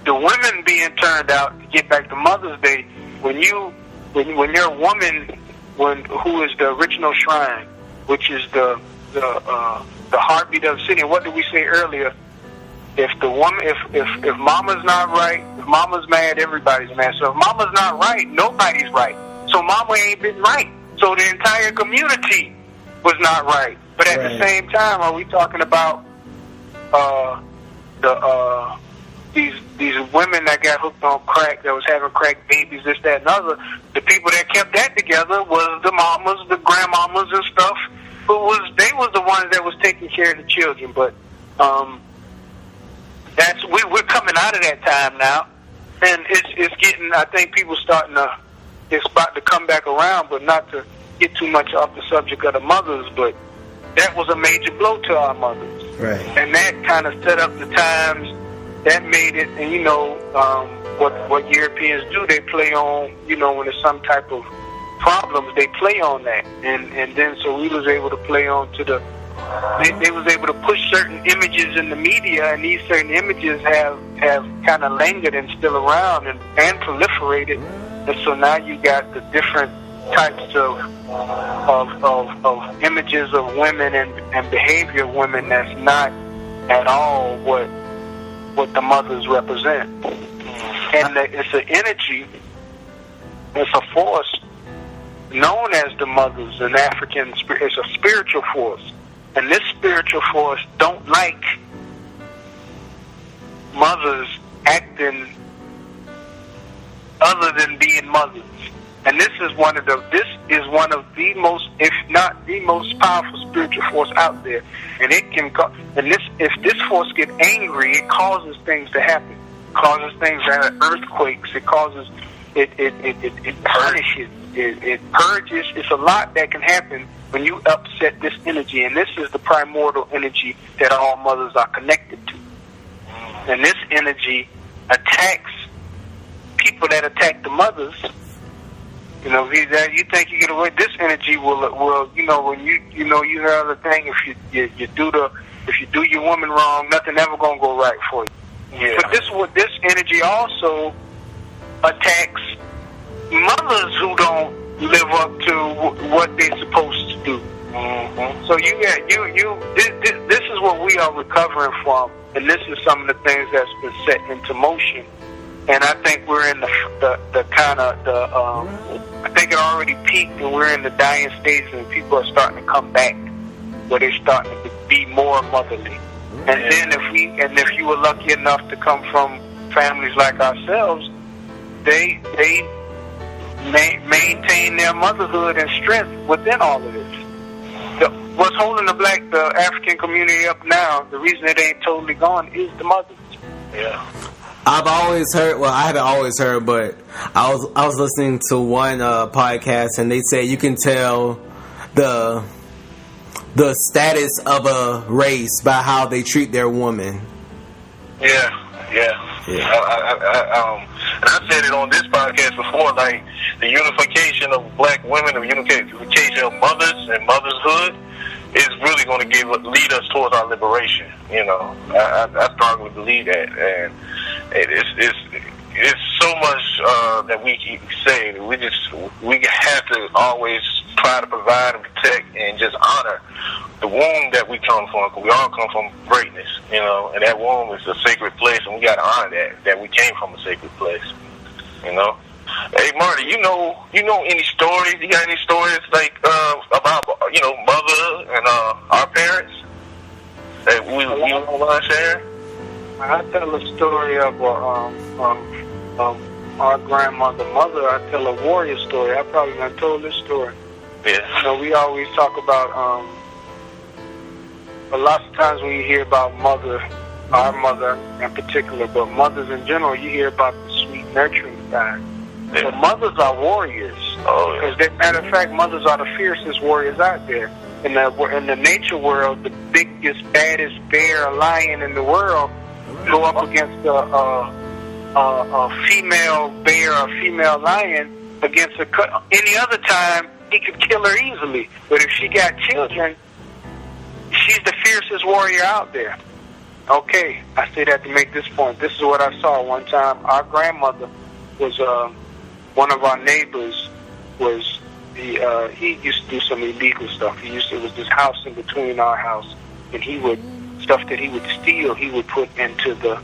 the women being turned out, to get back to Mother's Day, when you're a woman, who is the original shrine, which is the heartbeat of the city. And what did we say earlier? If the woman, if Mama's not right, if Mama's mad, everybody's mad. So if Mama's not right, nobody's right. So Mama ain't been right. So the entire community was not right. But at the same time, are we talking about these women that got hooked on crack, that was having crack babies, this, that, and other? The people that kept that together was the mamas, the grandmamas and stuff. They was the ones that was taking care of the children. But we're coming out of that time now, and it's getting. I think people it's about to come back around, but not to get too much off the subject of the mothers. But that was a major blow to our mothers, right? And that kind of set up the times that made it, and what Europeans do, they play on, when there's some type of problems, they play on that, and then so we was able to play on to the, they was able to push certain images in the media, and these certain images have kind of lingered and still around and proliferated, and so now you got the different types of images of women and behavior of women that's not at all what the mothers represent. And it's an energy, it's a force known as the mothers in African spirit. It's a spiritual force. And this spiritual force don't like mothers acting other than being mothers. And this is one of the most, if not the most powerful spiritual force out there. And it can, if this force get angry, it causes things to happen. It causes things to have earthquakes. It causes, it punishes, it purges. It's a lot that can happen when you upset this energy. And this is the primordial energy that all mothers are connected to. And this energy attacks people that attack the mothers. You think you get away. This energy will when you heard the thing. If you do your woman wrong, nothing ever gonna go right for you. Yeah. But this energy also attacks mothers who don't live up to what they're supposed to do. Mm-hmm. So this is what we are recovering from, and this is some of the things that's been set into motion. And I think we're in I think it already peaked, and we're in the dying stage, and people are starting to come back, where they're starting to be more motherly. And then if you were lucky enough to come from families like ourselves, they maintain their motherhood and strength within all of this. What's holding the African community up now, the reason it ain't totally gone, is the mothers. Yeah. I've always heard, well, I haven't always heard, but I was listening to one podcast, and they say you can tell the status of a race by how they treat their woman. Yeah. And I said it on this podcast before, like the unification of black women, the unification of mothers and motherhood is really going to lead us towards our liberation. I strongly believe that, and it's so much that we keep saying. We have to always try to provide and protect and just honor the womb that we come from, because we all come from greatness, and that womb is a sacred place, and we got to honor that we came from a sacred place, Hey, Marty, you know any stories? You got any stories like about mother and our parents that we want to share? I tell a story of our grandmother, mother. I tell a warrior story. I probably not told this story. Yeah. We always talk about a lot of times when you hear about mother, our mother in particular, but mothers in general, you hear about the sweet nurturing side. Yeah. But mothers are warriors. Oh, yeah. Because, matter of fact, mothers are the fiercest warriors out there. In the nature world, the biggest, baddest bear or lion in the world go up against a female bear or female lion against any other time, he could kill her easily. But if she got children, she's the fiercest warrior out there. Okay, I say that to make this point. This is what I saw one time. Our grandmother was one of our neighbors. He used to do some illegal stuff. It was this house in between our house, and stuff that he would steal, he would put into the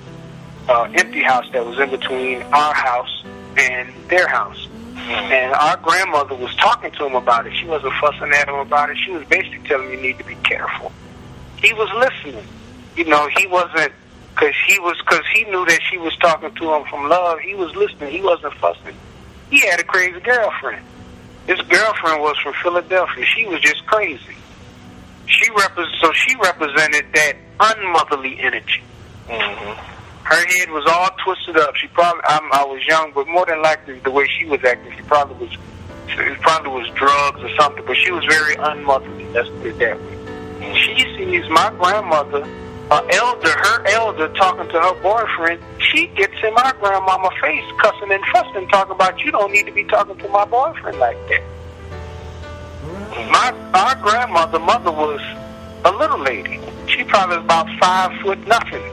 empty house that was in between our house and their house. And our grandmother was talking to him about it. She wasn't fussing at him about it. She was basically telling him, you need to be careful. He was listening. He wasn't, because he knew that she was talking to him from love. He was listening. He wasn't fussing. He had a crazy girlfriend. His girlfriend was from Philadelphia. She was just crazy. She represented that unmotherly energy. Mm-hmm. Her head was all twisted up. I was young, but more than likely the way she was acting, it probably was drugs or something. But she was very unmotherly. Let's put it that way. She sees my grandmother her elder talking to her boyfriend, she gets in my grandmama's face, cussing and fussing, talking about, you don't need to be talking to my boyfriend like that. Our grandmother, mother was a little lady. She probably was about 5 foot nothing.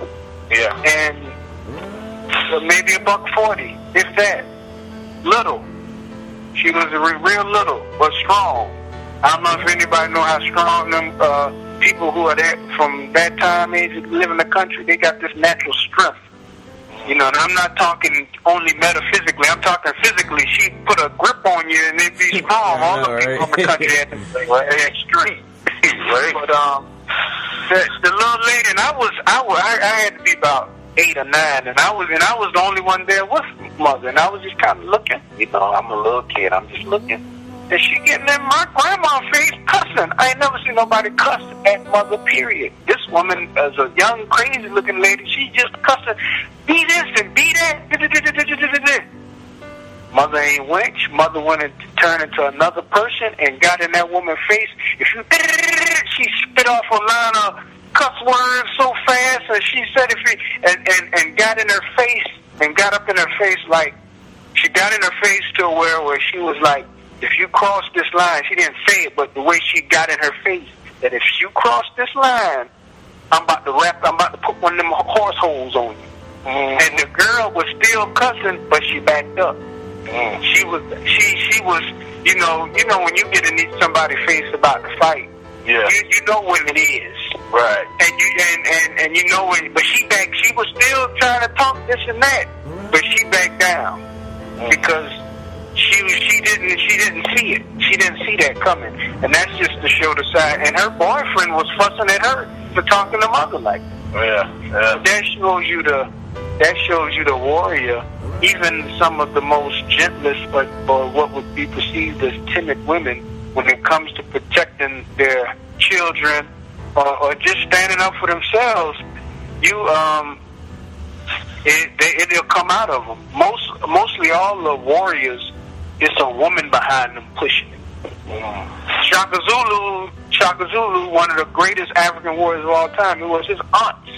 Yeah. And maybe $140, if that. Little. She was real little, but strong. I don't know if anybody know how strong them people who are that from that time age that live in the country, they got this natural strength. You know, and I'm not talking only metaphysically, I'm talking physically. She put a grip on you and they'd be strong. All the people in the country had this thing, right? Extreme. Right? But the little lady, and I had to be about 8 or 9, and I was the only one there with mother, and I was just kind of looking. You know, I'm a little kid, I'm just looking. And she getting in my grandma's face cussing. I ain't never seen nobody cuss at mother, period. This woman, as a young, crazy-looking lady, she just cussing, be this and be that. Mother ain't went. Mother went and turned into another person and got in that woman's face. She spit off a line of cuss words so fast, and she said and got in her face and got up in her face like, she got in her face to where she was like, if you cross this line, she didn't say it, but the way she got in her face, that if you cross this line, I'm about to put one of them horse holes on you. Mm-hmm. And the girl was still cussing, but she backed up. Mm-hmm. She was, you know, when you get in somebody's face about to fight, yeah, you know when it is, right? And you know when, but she was still trying to talk this and that, but she backed down because she didn't see it. She didn't see that coming, and that's just to show the side. And her boyfriend was fussing at her for talking to mother like that. Yeah. That shows you the warrior. Even some of the most gentlest, or what would be perceived as timid women, when it comes to protecting their children or just standing up for themselves, it'll come out of them. Mostly all the warriors, it's a woman behind them pushing it. Shaka Zulu, one of the greatest African warriors of all time, it was his aunts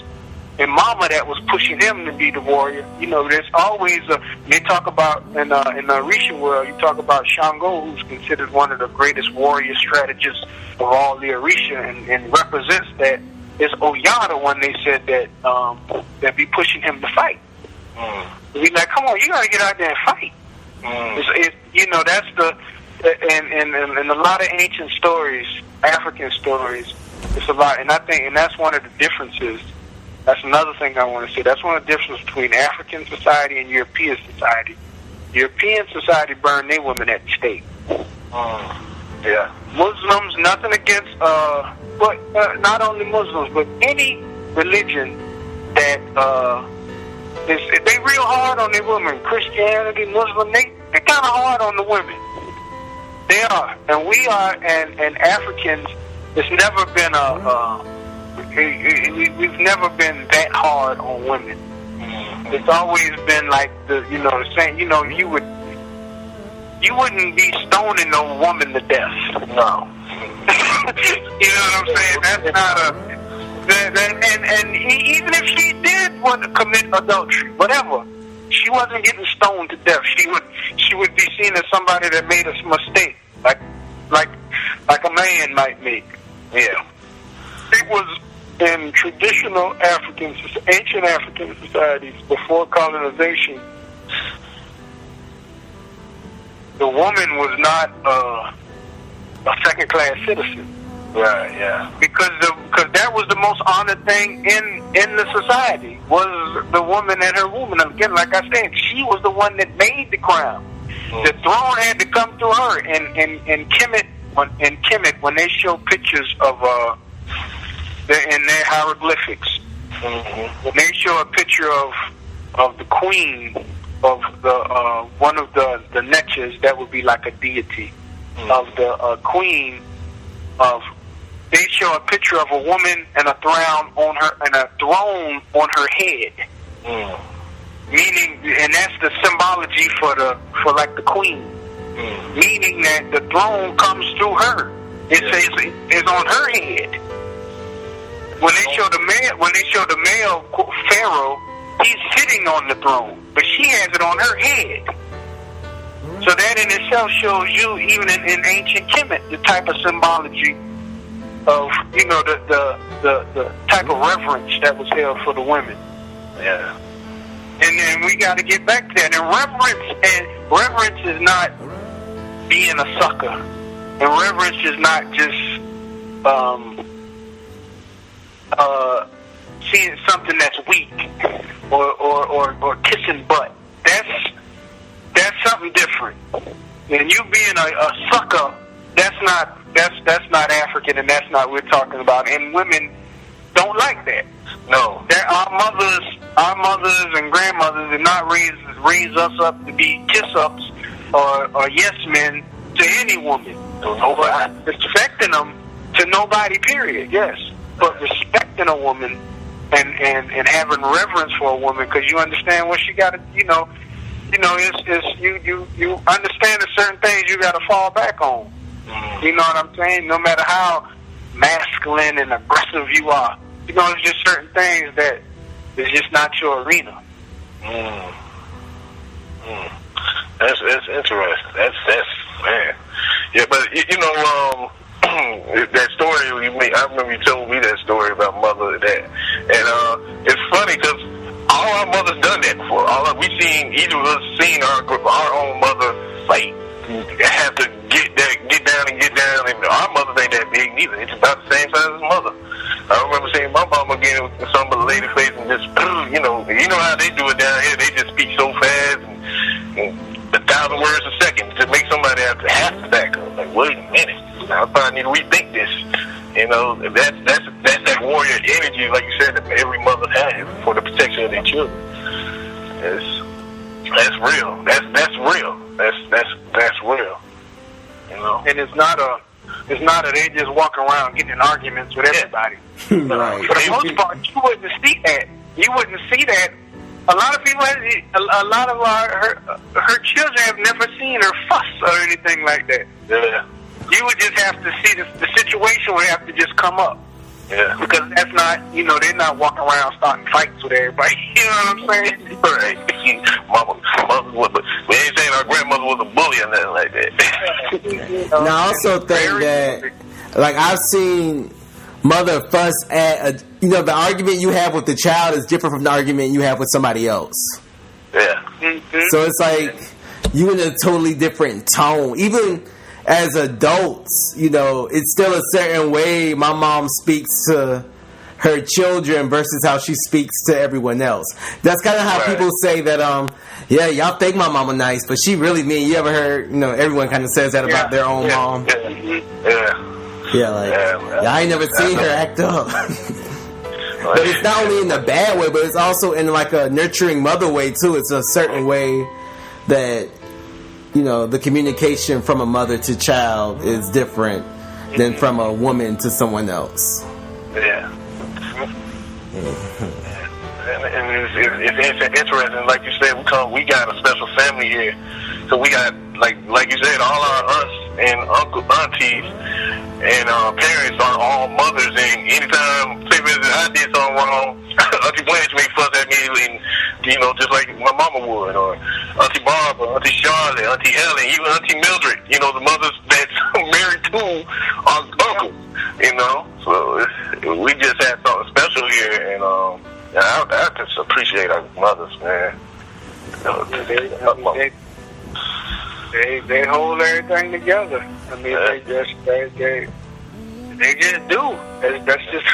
and mama that was pushing him to be the warrior. You know, there's always they talk about in the Orisha world, you talk about Shango, who's considered one of the greatest warrior strategists of all the Orisha, and represents that. It's Oya, the one they said that be pushing him to fight. Be like, come on, you gotta get out there and fight. That's and a lot of ancient stories, African stories, it's a lot, and I think, and that's one of the differences. That's another thing I want to say. That's one of the differences between African society and European society. European society burned their women at the stake. Yeah. Muslims, nothing against, but not only Muslims, but any religion that they real hard on their women. Christianity, Muslim, they kind of hard on the women. They are, and we are, and Africans. It's never been we've never been that hard on women. It's always been like the same. You wouldn't be stoning no woman to death. No. You know what I'm saying? That's not and even if she did want to commit adultery, whatever, she wasn't getting stoned to death. She would be seen as somebody that made a mistake, like a man might make. Yeah. It was in traditional ancient African societies before colonization, the woman was not a second-class citizen. Right, yeah. Because that was the most honored thing in the society, was the woman and her woman. Again, like I said, she was the one that made the crown. The throne had to come through her. In Kemet, when they show pictures of in their hieroglyphics, when they show a picture of the queen of the one of the netches, that would be like a deity of the queen of. They show a picture of a woman and a throne on her head, meaning, and that's the symbology for the queen, meaning that the throne comes through her. It says it's on her head. when they show the male pharaoh, he's sitting on the throne, but she has it on her head. So that in itself shows you, even in ancient Kemet, the type of symbology of, you know, the type of reverence that was held for the women. Yeah. And then we got to get back to that. And reverence is not being a sucker. And reverence is not just seeing something that's weak or kissing butt. That's something different. And you being a sucker, that's not African, and that's not what we're talking about. And women don't like that. No. Our mothers and grandmothers did not raise us up to be kiss-ups or yes men to any woman. Respecting them to nobody, period, yes. But respecting a woman and having reverence for a woman, because you understand what she got to, you understand that certain things you got to fall back on. You know what I'm saying? No matter how masculine and aggressive you are, you know, there's just certain things that is just not your arena. That's interesting. That's man. Yeah, but you know, that story you made, I remember you told me that story about mother and that, and it's funny because all our mothers done that before. We seen, each of us seen our own mother like have to get down, and our mothers ain't that big neither. It's about the same size as mother. I remember seeing my mama getting with some of the lady face and just, you know how they do it down here. They just speak so fast and 1,000 words a second to make somebody have to back up. Like, wait a minute, I probably need to rethink this. You know, that's that warrior energy, like you said, that every mother has for the protection of their children. That's real. That's real. That's real. You know, and it's not a they just walk around getting in arguments with everybody. Right. For the most part, you wouldn't see that. You wouldn't see that. A lot of people, a lot of her children have never seen her fuss or anything like that. Yeah. You would just have to see the situation would have to just come up. Yeah. Because that's not, you know, they're not walking around starting fights with everybody. You know what I'm saying? Right. Mama, we ain't saying our grandmother was a bully or nothing like that. Now, I also think that, like, I've seen mother fuss at, the argument you have with the child is different from the argument you have with somebody else. Yeah. Mm-hmm. So it's like, you in a totally different tone. Even as adults, it's still a certain way my mom speaks to her children versus how she speaks to everyone else. That's kind of how people say that, y'all think my mama nice, but she really mean. You ever heard, everyone kind of says that about their own mom. I ain't never seen her act up. But it's not only in the bad way, but it's also in like a nurturing mother way too. It's a certain way that, the communication from a mother to child is different than from a woman to someone else. Yeah. And it's interesting, like you said, we got a special family here. So we got, like you said, all our aunts and aunties and parents are all mothers. And anytime, say for instance, I did something wrong, Auntie Blanche may fuss at me, and just like my mama would, or Auntie Barbara, Auntie Charlotte, Auntie Helen, even Auntie Mildred. The mothers that's married to our uncle. So we just had something special here, and I just appreciate our mothers, man. They hold everything together. I mean, they just do. That's just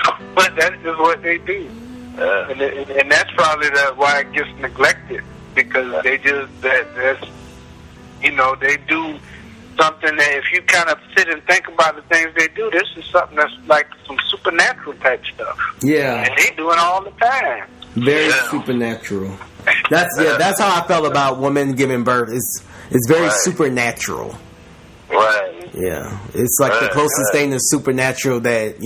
what they do. And that's probably why it gets neglected, because they just they do something that if you kind of sit and think about the things they do, this is something that's like some supernatural type stuff. Yeah, and they do it all the time. Very supernatural. That's how I felt about women giving birth. It's very supernatural. Right. Yeah, it's like the closest thing to supernatural that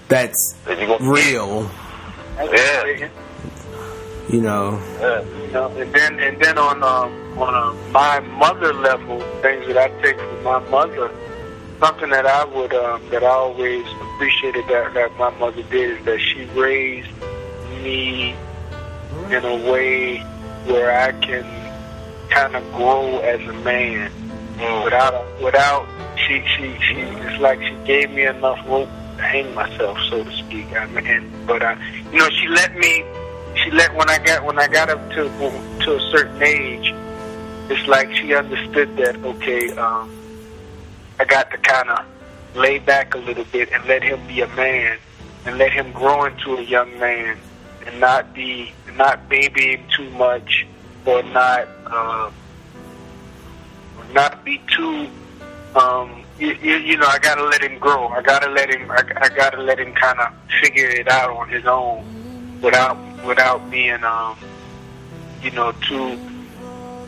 that's real. Yeah. And then on my mother level, things that I take from my mother, something that I would that I always appreciated that my mother did is that she raised me in a way where I can kind of grow as a man without she it's like she gave me enough rope to hang myself, so to speak. She let when I got up to a certain age, it's like she understood that, okay, I got to kind of lay back a little bit and let him be a man and let him grow into a young man and not baby him too much or not be too I gotta let him grow. I gotta let him kind of figure it out on his own without being too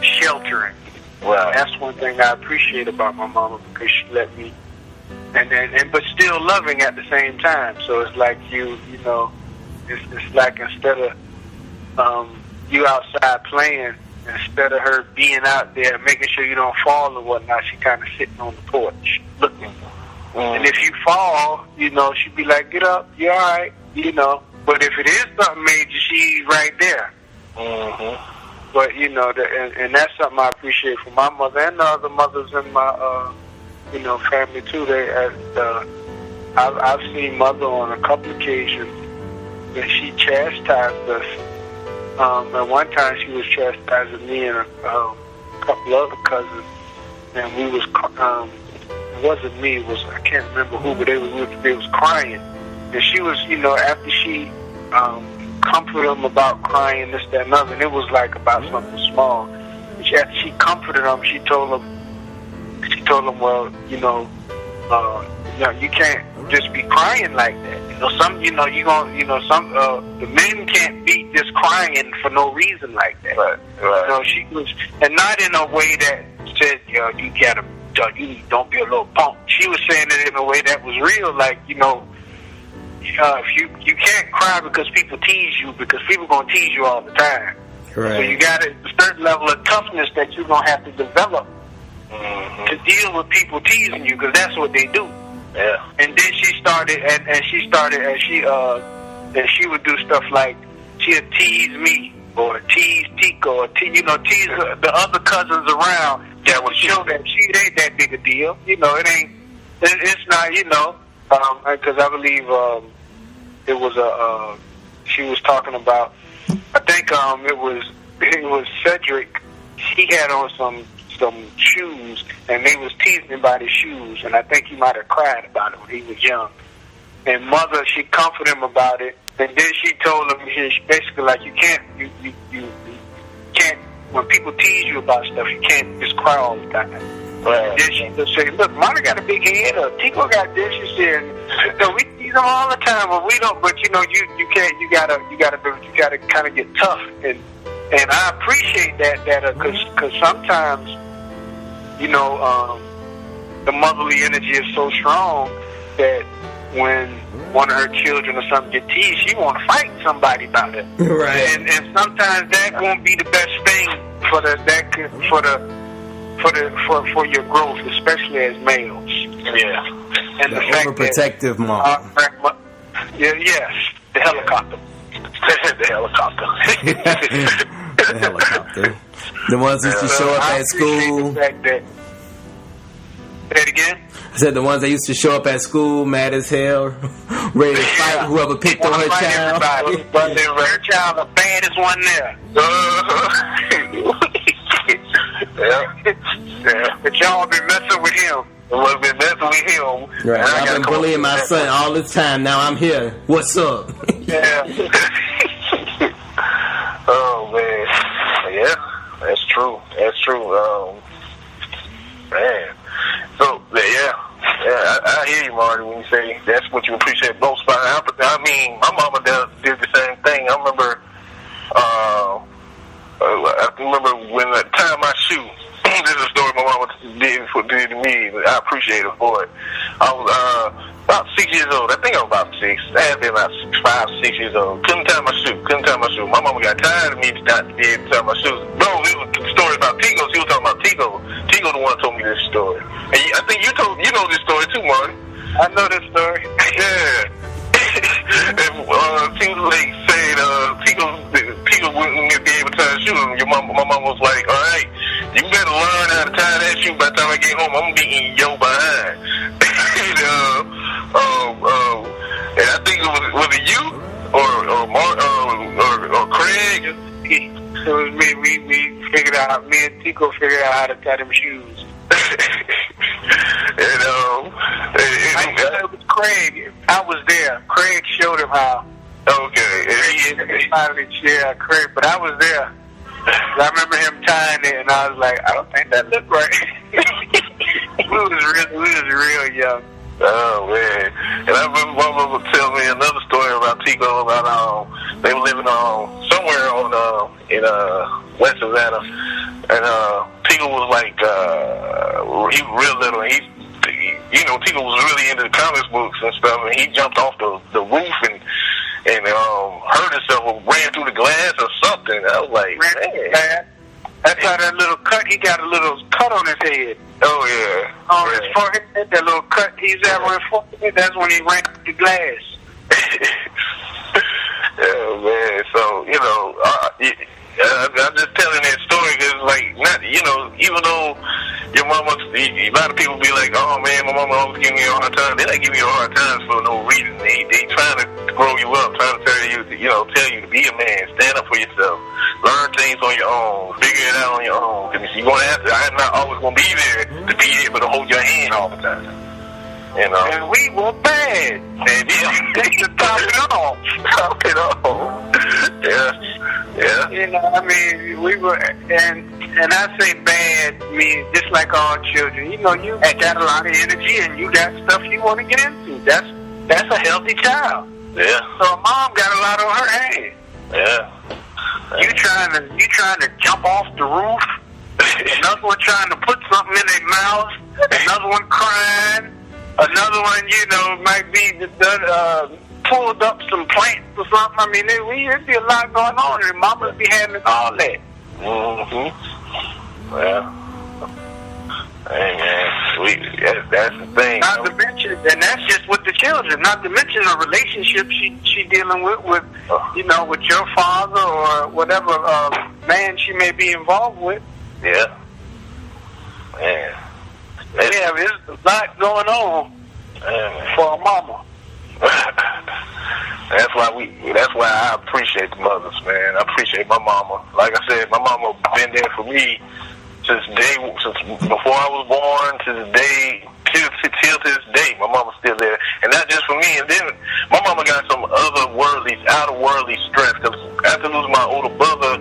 sheltering. Well, that's one thing I appreciate about my mama, because she let me, but still loving at the same time. So it's like it's like instead of you outside playing, instead of her being out there making sure you don't fall and whatnot, she kind of sitting on the porch looking. And if you fall, she'd be like, "Get up, you're all right," But if it is something major, she's right there. Mm-hmm. But and that's something I appreciate from my mother and the other mothers in my family too. I've seen mother on a couple occasions that she chastised us. At one time she was chastising me and a couple other cousins, and we was it wasn't me, I can't remember who, but they was crying, and she was after she comforted them about crying, this, that, and other, and it was like about something small. And after she comforted them, she told them, well, you can't just be crying like that. The men can't be just crying for no reason like that. Right. She was, and not in a way that said, you gotta, you don't be a little punk. She was saying it in a way that was real, like, if you can't cry because people tease you, because people gonna tease you all the time. Right. So you got a certain level of toughness that you're gonna have to develop to deal with people teasing you, because that's what they do. Yeah. And then she started, and she would do stuff like she'd tease me or tease Tico or tease the other cousins around. That would show that she ain't that big a deal. It ain't. It's not. Because I believe it was she was talking about. I think it was Cedric. He had on some shoes, and they was teasing him about his shoes, and I think he might have cried about it when he was young. And mother, she comforted him about it, and then she told him, basically like, you can't when people tease you about stuff, you can't just cry all the time. Right. And then she just said, look, Mama got a big head, or Tico got this. She said, no, we tease them all the time, but we don't. But you can't. You gotta kind of get tough, and I appreciate that because sometimes, the motherly energy is so strong that when one of her children or something get teased, she want to fight somebody about it. Right. And sometimes that won't be the best thing for your growth, especially as males. Yeah. And the overprotective mom. Yes, the helicopter. The helicopter. The helicopter. The ones that used to show up at school. Say it again? I said the ones that used to show up at school mad as hell, ready to fight whoever picked on her child. But her child, the baddest one there. Yeah. But y'all been messing with him. Right. I've been bullying my son all this time. Now I'm here. What's up? Yeah. Oh man. Yeah. That's true. Man. So I hear you, Marty, when you say that's what you appreciate most about it. I mean, my mama did the same thing. I remember when the time I shoot. This is a story my mama did to me. I appreciate her for it. I was about 6 years old. I think I was about 6. I had been about 5, 6 years old. Couldn't tie my shoe. My mama got tired of me not to be able to tie my shoes. Bro, it was a story about Tico. She was talking about Tico. Tico the one told me this story. And I think you know this story too, Marty. I know this story. Yeah, Yeah. And Tico like said, Tico wouldn't be able to tie a shoe. And my mom was like, all right, you better learn how to tie that shoe by the time I get home. I'm beating your behind. And I think was it you or Mark or Craig? It was me. We figured out. Me and Tico figured out how to tie them shoes. And it was Craig. I was there. Craig showed him how. Okay. Yeah, Craig. But I was there. I remember him tying it, and I was like, I don't think that looked right. we was real young. Oh man! And I remember my mom would tell me another story about Tico about they were living somewhere in West Savannah, and Tico was like he was real little. And Tico was really into the comics books and stuff, and he jumped off the roof and hurt himself or ran through the glass or something. I was like, man. That's how that little cut, he got a little cut on his head. Oh, yeah. On his forehead, that little cut he's had on his forehead, that's when he ran through the glass. Yeah, man. So, I'm just telling that story because, like, not, even though your mama, a lot of people be like, oh, man, my mama always give me a hard time. They not give you a hard time for no reason. They trying to grow you up, trying to tell you to be a man, stand up for yourself, learn things on your own, figure it out on your own. Because you're going to have to, I'm not always going to be there to be able to hold your hand all the time. And we were bad. And top it off. Yeah. I mean, we were, and I say bad, I mean, just like all children. You got a lot of energy and you got stuff you want to get into. That's a healthy child. Yeah. So mom got a lot on her hands. Yeah. You trying to jump off the roof. Another one trying to put something in their mouth. Another one crying. Another one, might be pulled up some plants or something. I mean, there'd be a lot going on, and mama be having all that. Mm-hmm. Well, hey man, that's the thing. Not to mention, and that's just with the children. Not to mention a relationship she dealing with with your father or whatever man she may be involved with. Yeah. Man. Yeah, there's a lot going on for a mama. That's why I appreciate the mothers, man. I appreciate my mama. Like I said, my mama been there for me since before I was born to till this day. My mama's still there, and not just for me. And then my mama got some outer worldly strength. Cause after losing my older brother,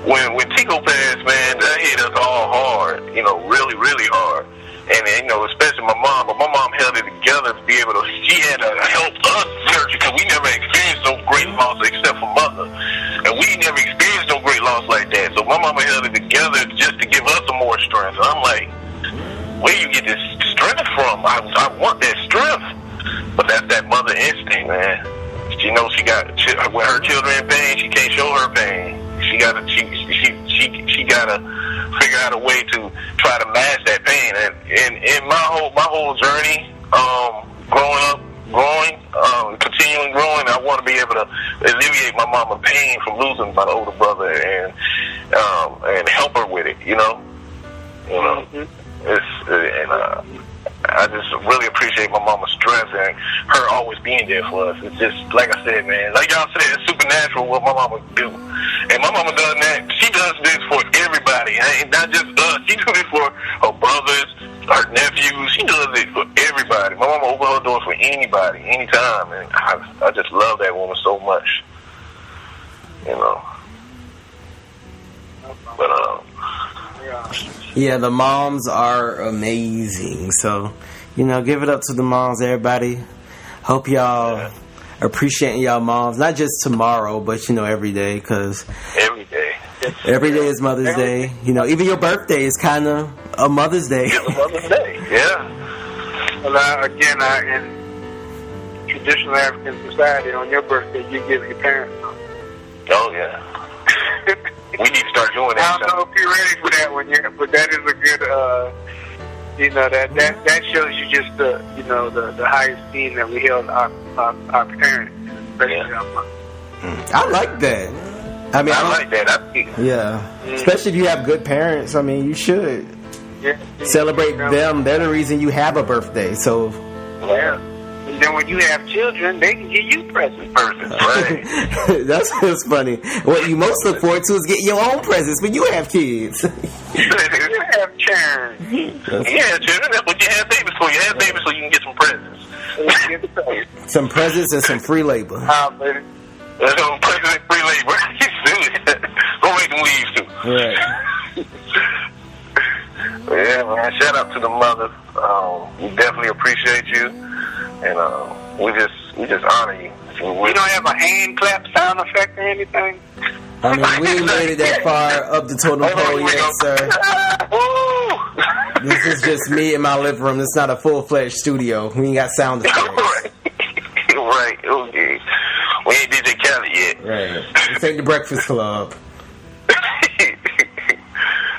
when Tico passed, man, that hit us all hard. Really, really hard. And especially my mom. But my mom held it together to be able to. She had to help us nurture because we never experienced no great loss except for mother, and we never experienced no great loss like that. So my mama held it together just to give us some more strength. And I'm like, where you get this strength from? I want that strength, but that's that mother instinct, man. She knows when her children in pain, she can't show her pain. She gotta figure out a way to try to mask that pain. And in my whole journey, continuing growing, I want to be able to alleviate my mama's pain from losing my older brother and help her with it. I just really appreciate my mama's strength and her always being there for us. It's just, like I said, man, like y'all said, it's supernatural what my mama do. And my mama does that. She does this for everybody. And not just us. She does it for her brothers, her nephews. She does it for everybody. My mama opens her doors for anybody, anytime. And I just love that woman so much. But, yeah, the moms are amazing. So, give it up to the moms, everybody. Hope y'all appreciating y'all moms, not just tomorrow, but every day, because every day is Mother's Day. Even your birthday is kind of a Mother's Day. It's a Mother's Day, yeah. Well, in traditional African society, on your birthday, you give your parents something. Oh yeah. We need to start doing that. I don't know if you're ready for that one yet, but that is a good you know, that shows you just the highest esteem that we held our parents, especially our mother. I like that. I mean, I like that. Yeah, especially if you have good parents. I mean, you should celebrate them. They're the reason you have a birthday. So, yeah. And then when you have children, they can give you presents. Right. That's what's funny. What you most look forward to is getting your own presents when you have kids. You have children. Yeah, children. That's what you have babies for. You have babies so you can get some presents. Some presents and some free labor. Baby. Some presents and free labor. Go make them leave too. Right. Yeah, man. Shout out to the mothers. We definitely appreciate you, and we just honor you. We don't have a hand clap sound effect or anything. I mean, we ain't made it that far up the totem pole yet, sir. This is just me in my living room. It's not a full-fledged studio. We ain't got sound effects. Right. Okay. We ain't DJ Khaled yet. Right. This ain't the Breakfast Club.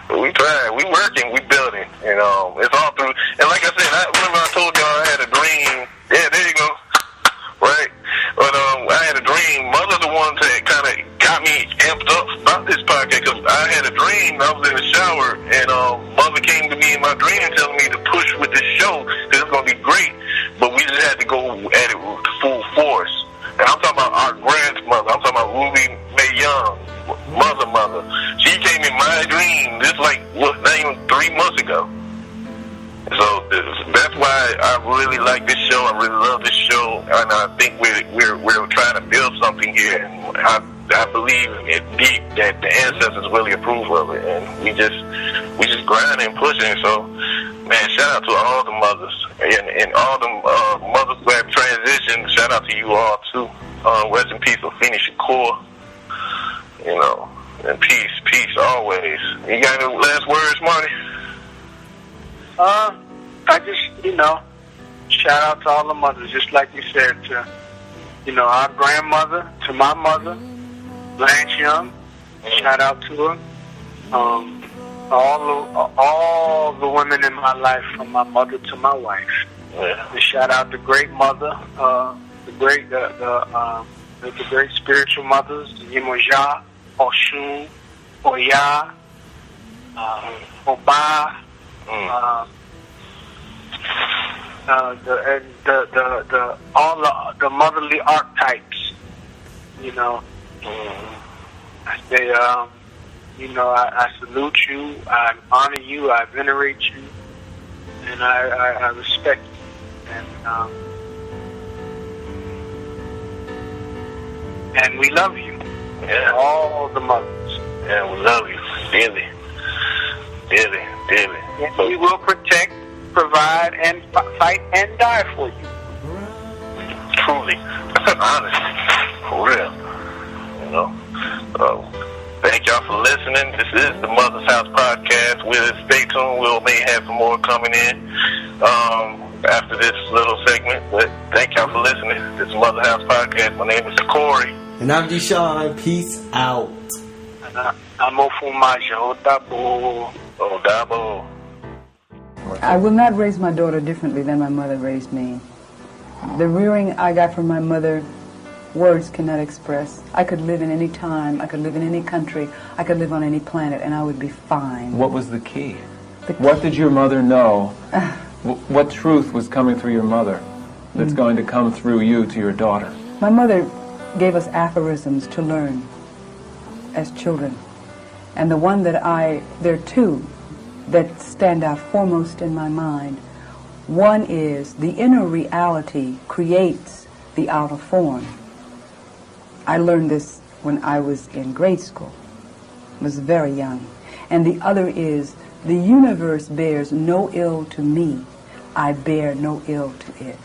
We trying. We working. We building. And it's all through. And like I said, remember I told y'all I had a dream. Yeah, there you go. Right. But I had a dream. Mother's the one that kind of got me amped up about this podcast because I had a dream. I was in the shower and Mother came to me in my dream telling me to push with this show because it's gonna be great. But we just had to go at it with full force. And I'm talking about our grandmother. I'm talking about Ruby Mae Young, mother. She came in my dream. This not even 3 months ago. So that's why I really like this show. I really love this show, and I think we're trying to build something here. And I believe it deep that the ancestors really approve of it, and we just grinding and pushing. So, man, shout out to all the mothers and all the mothers who have transitioned. Shout out to you all too. Rest in peace, Afeni Shakur. And peace always. You got any last words, Marty? I just, shout out to all the mothers, just like you said, to, our grandmother, to my mother, Blanche Young, shout out to her. All the women in my life, from my mother to my wife. Yeah. And shout out the great mother, the great spiritual mothers, Yemoja, Oshun, Oya, Oba, all the motherly archetypes, I say, I salute you, I honor you, I venerate you, and I respect you, and we love you, all the mothers. Yeah, we love you, dearly. And we will protect, provide, and fight and die for you. Truly, honest, for real. Thank y'all for listening. This is the Mother's House Podcast. Stay tuned. We may have some more coming in after this little segment. But thank y'all for listening. This is Mother's House Podcast. My name is Corey. And I'm Deshaun. Peace out. And I'm Ofumaja. Odabo. I will not raise my daughter differently than my mother raised me. The rearing I got from my mother, words cannot express. I could live in any time, I could live in any country, I could live on any planet, and I would be fine. What was the key? What did your mother know? What truth was coming through your mother that's going to come through you to your daughter? My mother gave us aphorisms to learn as children. And there are two that stand out foremost in my mind. One is, the inner reality creates the outer form. I learned this when I was in grade school. I was very young. And the other is, the universe bears no ill to me. I bear no ill to it.